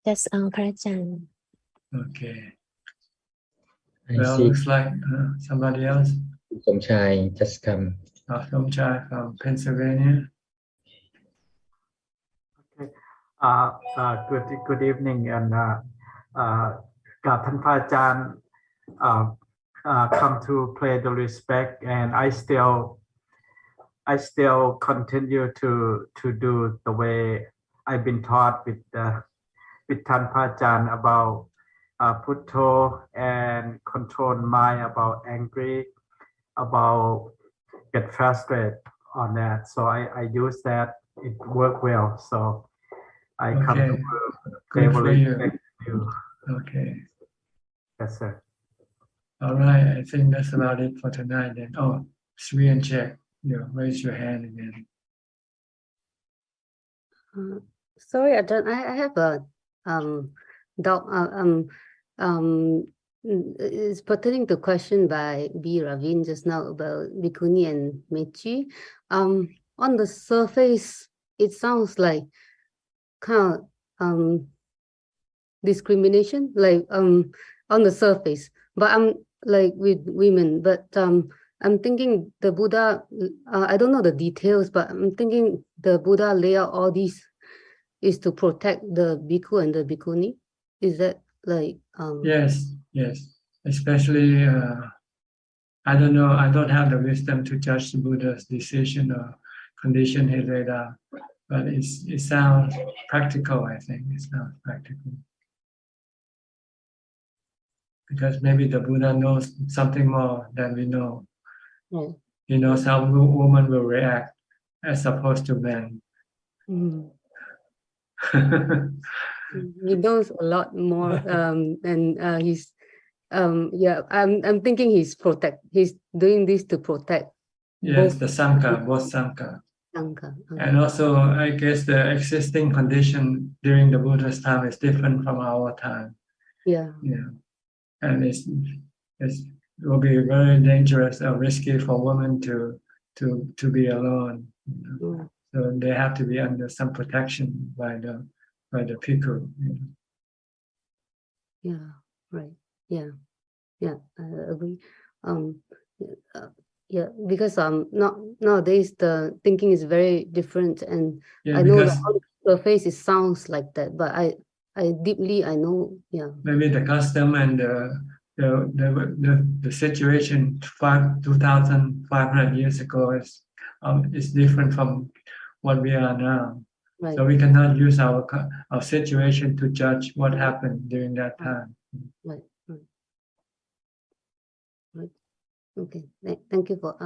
That's all, พระอาจารย์ Okay. I Well, see. looks like somebody else. Somchai just come. Somchai from Pennsylvania. Good evening, andท่านพระอาจารย์ come to pay the respect, and I still continue to do the way I've been taught withท่านพระอาจารย์about Putto and control mind, about angry, about get frustrated on that. So I use that. It worked well. So I come to Good for favorably you. thank you. Okay. Yes, sir. All right. I think that's about it for tonight then. Oh, Sri and check. Raise your hand again. Sorry, Ajahn, I have a doubt. It's pertaining to question by B. Ravin just now about Bhikkhuni and Mechi. On the surface, it sounds like kind of discrimination, like on the surface. But I'm like with women, but I'm thinking the Buddha, I don't know the details, but I'm thinking the Buddha lay out all these is to protect the bhikkhu and the bhikkhuni. Is that like Yes. Especially I don't know, I don't have the wisdom to judge the Buddha's decision or condition he laid out, but it sounds practical. I think it sounds practical, because maybe the Buddha knows something more than we know. Yeah. He knows how women will react as opposed to men. He knows a lot more, and he's I'm thinking he's doing this to protect. Yes, the Sangha, both Sangha. Okay. And also, I guess the existing condition during the Buddha's time is different from our time. Yeah. And it will be very dangerous or risky for women to be alone. So they have to be under some protection by the bhikkhu. Yeah. Right. Yeah. I agree. Yeah, because nowadays the thinking is very different, and I know that on the face it sounds like that, but I deeply I know. Yeah. Maybe the custom and the situation 2,500 years ago is different from what we are now. Right. So we cannot use our situation to judge what happened during that time. Right. Okay. Thank you for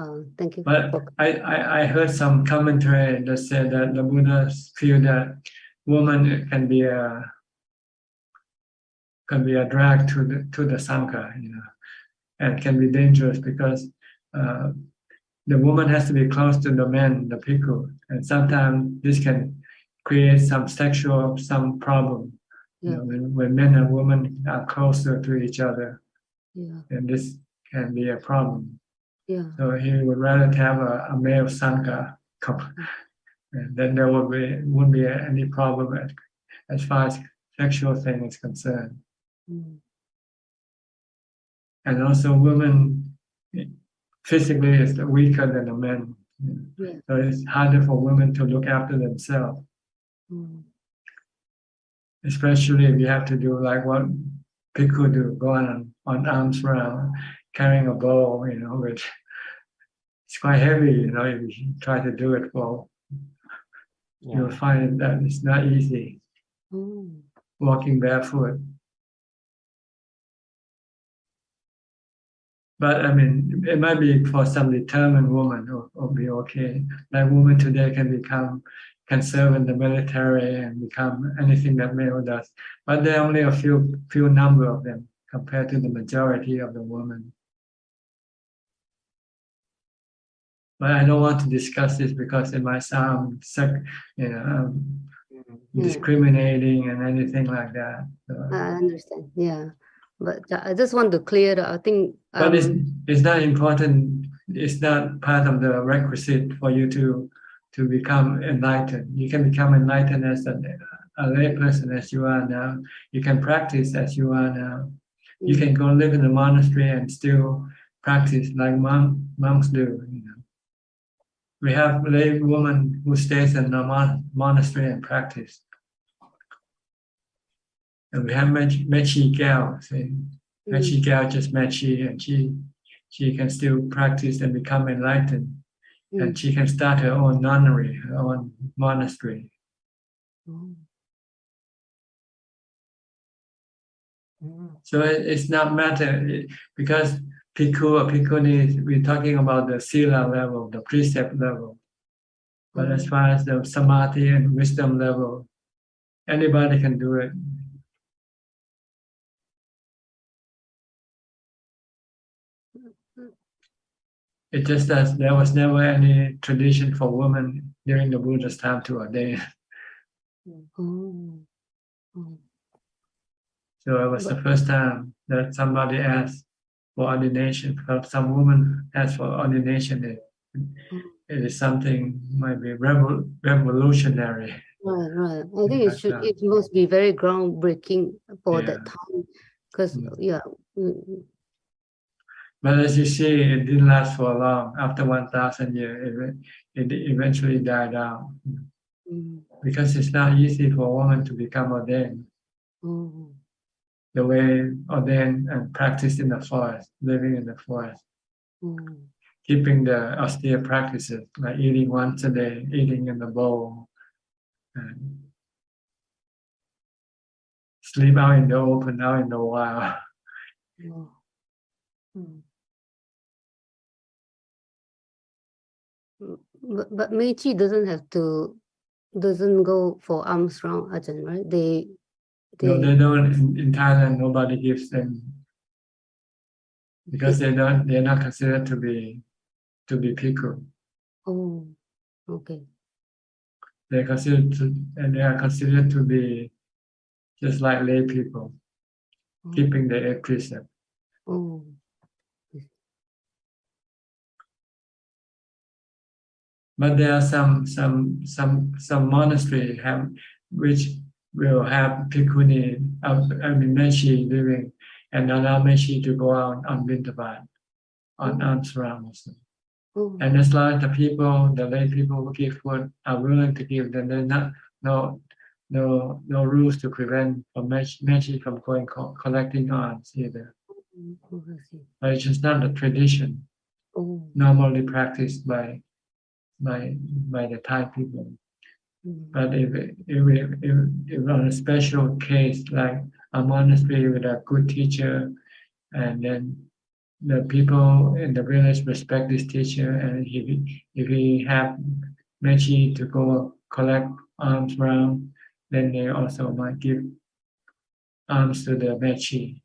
But I heard some commentary that said that the Buddha feel that woman can be a drag to the Sangha, and can be dangerous because the woman has to be close to the man, the bhikkhu, and sometimes this can create some problem. When men and women are closer to each other, and this can be a problem. Yeah. So he would rather have a male Sangha couple, and then there wouldn't be any problem as far as sexual thing is concerned. And also women physically is weaker than the men. Yeah. So it's harder for women to look after themselves. Especially if you have to do like what people do, go on arms round, carrying a bowl, which it's quite heavy, if you try to do it for, you'll find that it's not easy. Walking barefoot. But I mean, it might be for some determined woman or be okay. Like women today can serve in the military and become anything that male does. But there are only a few number of them compared to the majority of the women. But I don't want to discuss this because it might sound discriminating and anything like that. So, I understand. Yeah. But I just want to clear that I think. But it's not important. It's not part of the requisite for you to become enlightened. You can become enlightened as a lay person as you are now. You can practice as you are now. You can go live in the monastery and still practice like monks do. We have lay women who stays in the monastery and practice. And we have Mechi Gal. Mechi Gal just Mechi, and she can still practice and become enlightened. And she can start her own nunnery, her own monastery. So it's not matter because Bhikkhu or Bhikkhuni, we're talking about the sila level, the precept level. But as far as the samadhi and wisdom level, anybody can do it. It just that there was never any tradition for women during the Buddha's time to ordain. So it was the first time that somebody asked for ordination. Because some women asked for ordination. It is something might be revolutionary. Right. I think it must be very groundbreaking for that time, because But as you see, it didn't last for long. After 1,000 years, it eventually died out. Because it's not easy for a woman to become ordained. The way ordained and practiced in the forest, living in the forest. Keeping the austere practices, like eating once a day, eating in the bowl, and sleep out in the open, out in the wild. But Meiji doesn't go for alms round, Ajahn, right? No, they don't. In Thailand, nobody gives them because they're not considered to be bhikkhu. Oh, okay. They are considered to be just like lay people, keeping the 8 precepts. But there are some monastery which will have bhikkhuni, mechi living, and allow mechi to go out on Bintabat, on alms round also. And as long as the lay people who give food are willing to give, then there's no rules to prevent mechi from going collecting alms either. But it's just not a tradition normally practiced by the Thai people. But if on a special case like a monastery with a good teacher, and then the people in the village respect this teacher, and if he have mechi to go collect alms round, then they also might give alms to the mechi.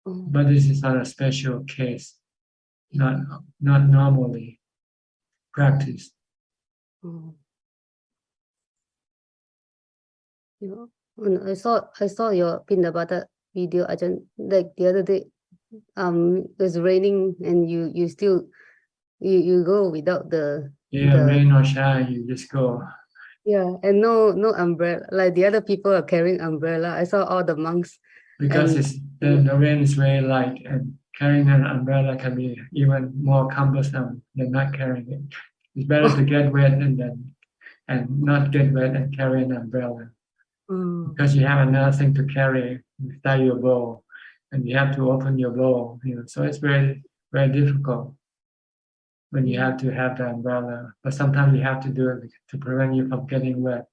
But this is not a special case, not normally practiced. I saw your Pindabata video, Ajahn, like the other day. It was raining and you still you go without the rain or shine, you just go. Yeah, and no umbrella. Like the other people are carrying umbrella. I saw all the monks. Because the rain is very light, and carrying an umbrella can be even more cumbersome than not carrying it. It's better to get wet and not get wet and carry an umbrella. Because you have another thing to carry beside your bowl, and you have to open your bowl, so it's very, very difficult when you have to have the umbrella. But sometimes you have to do it to prevent you from getting wet.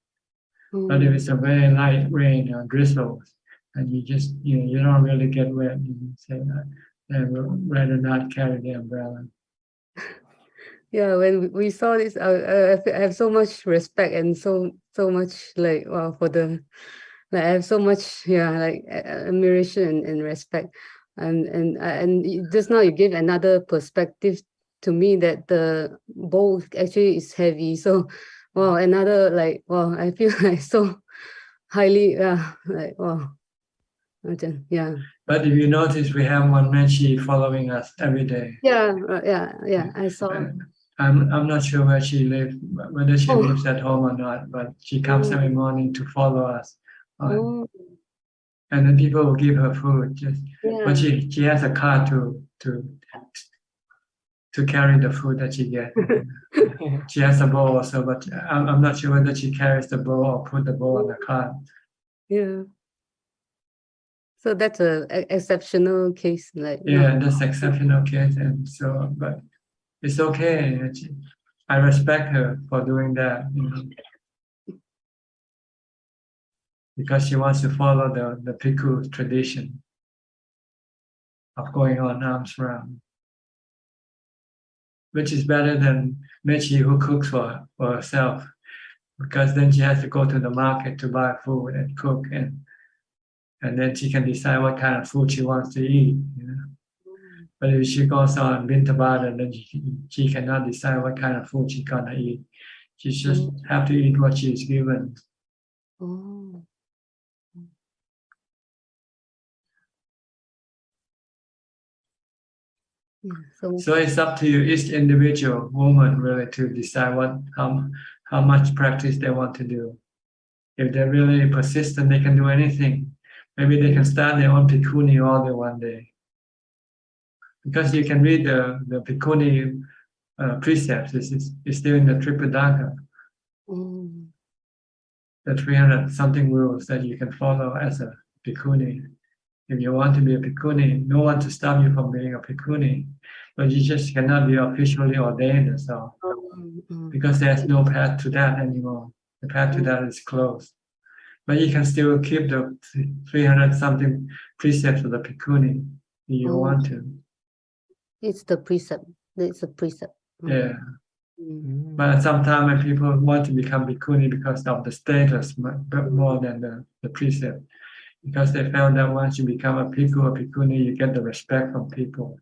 But if it's a very light rain or drizzles, and you just, you don't really get wet, you can say that, I would rather not carry the umbrella. Yeah, when we saw this, I have so much respect and so much like wow for the, like I have so much like admiration and respect, and just now you gave another perspective to me that the bowl actually is heavy. So wow, another like wow, I feel like so highly like wow, yeah. But if you notice, we have one Menchi following us every day. Yeah, I saw. I'm not sure where she lives, whether she lives at home or not, but she comes every morning to follow us. And then people will give her food. But she has a car to carry the food that she gets. She has a bowl also, but I'm not sure whether she carries the bowl or put the bowl on the cart. Yeah. So that's a exceptional case, like That's exceptional case, and so but it's okay. I respect her for doing that, because she wants to follow the Bhikkhu tradition of going on arms round, which is better than Mechi who cooks for herself, because then she has to go to the market to buy food and cook, and then she can decide what kind of food she wants to eat. But if she goes on Bintabat, and then she cannot decide what kind of food she's gonna eat. She just have to eat what she is given. So it's up to you, each individual woman really to decide how much practice they want to do. If they're really persistent, they can do anything. Maybe they can start their own Bhikkhuni order one day. Because you can read the Bhikkhuni precepts, it's still in the Tripitaka. The 300 something rules that you can follow as a Bhikkhuni. If you want to be a Bhikkhuni, no one to stop you from being a Bhikkhuni, but you just cannot be officially ordained, so because there's no path to that anymore. The path to that is closed. But you can still keep the 300 something precepts of the Bhikkhuni if you want to. It's the precept. It's a precept. Yeah. But sometimes when people want to become Bhikkhuni because of the status more than the precept, because they found that once you become a Bhikkhu or Bhikkhuni, you get the respect from people.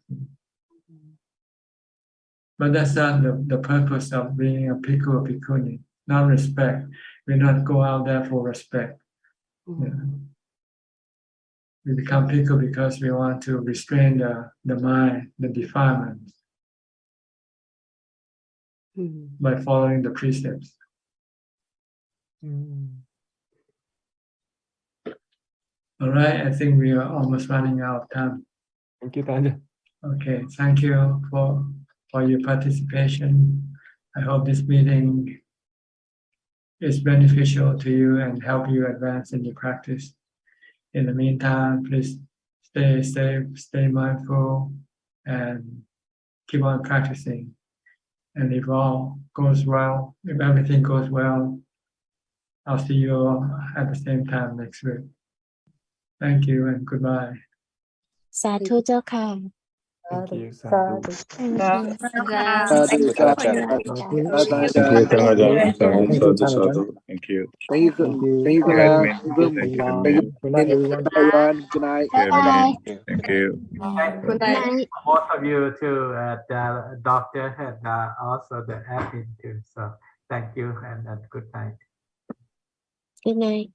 But that's not the purpose of being a Bhikkhu or Bhikkhuni, not respect. We not go out there for respect. We become Bhikkhu because we want to restrain the mind, the defilements, by following the precepts. All right, I think we are almost running out of time. Thank you, Tanja. Okay, thank you for your participation. I hope this meeting is beneficial to you and help you advance in your practice. In the meantime, please stay safe, stay mindful, and keep on practicing. And if all goes well, if everything goes well, I'll see you all at the same time next week. Thank you and goodbye. สาธุเจ้าค่ะ Thank you. Thank you. Thank you. Thank you. Good night, everyone. Good night. Bye. Thank you. Good night, both of you too, the doctor and also the admin too. So thank you and good night. Good night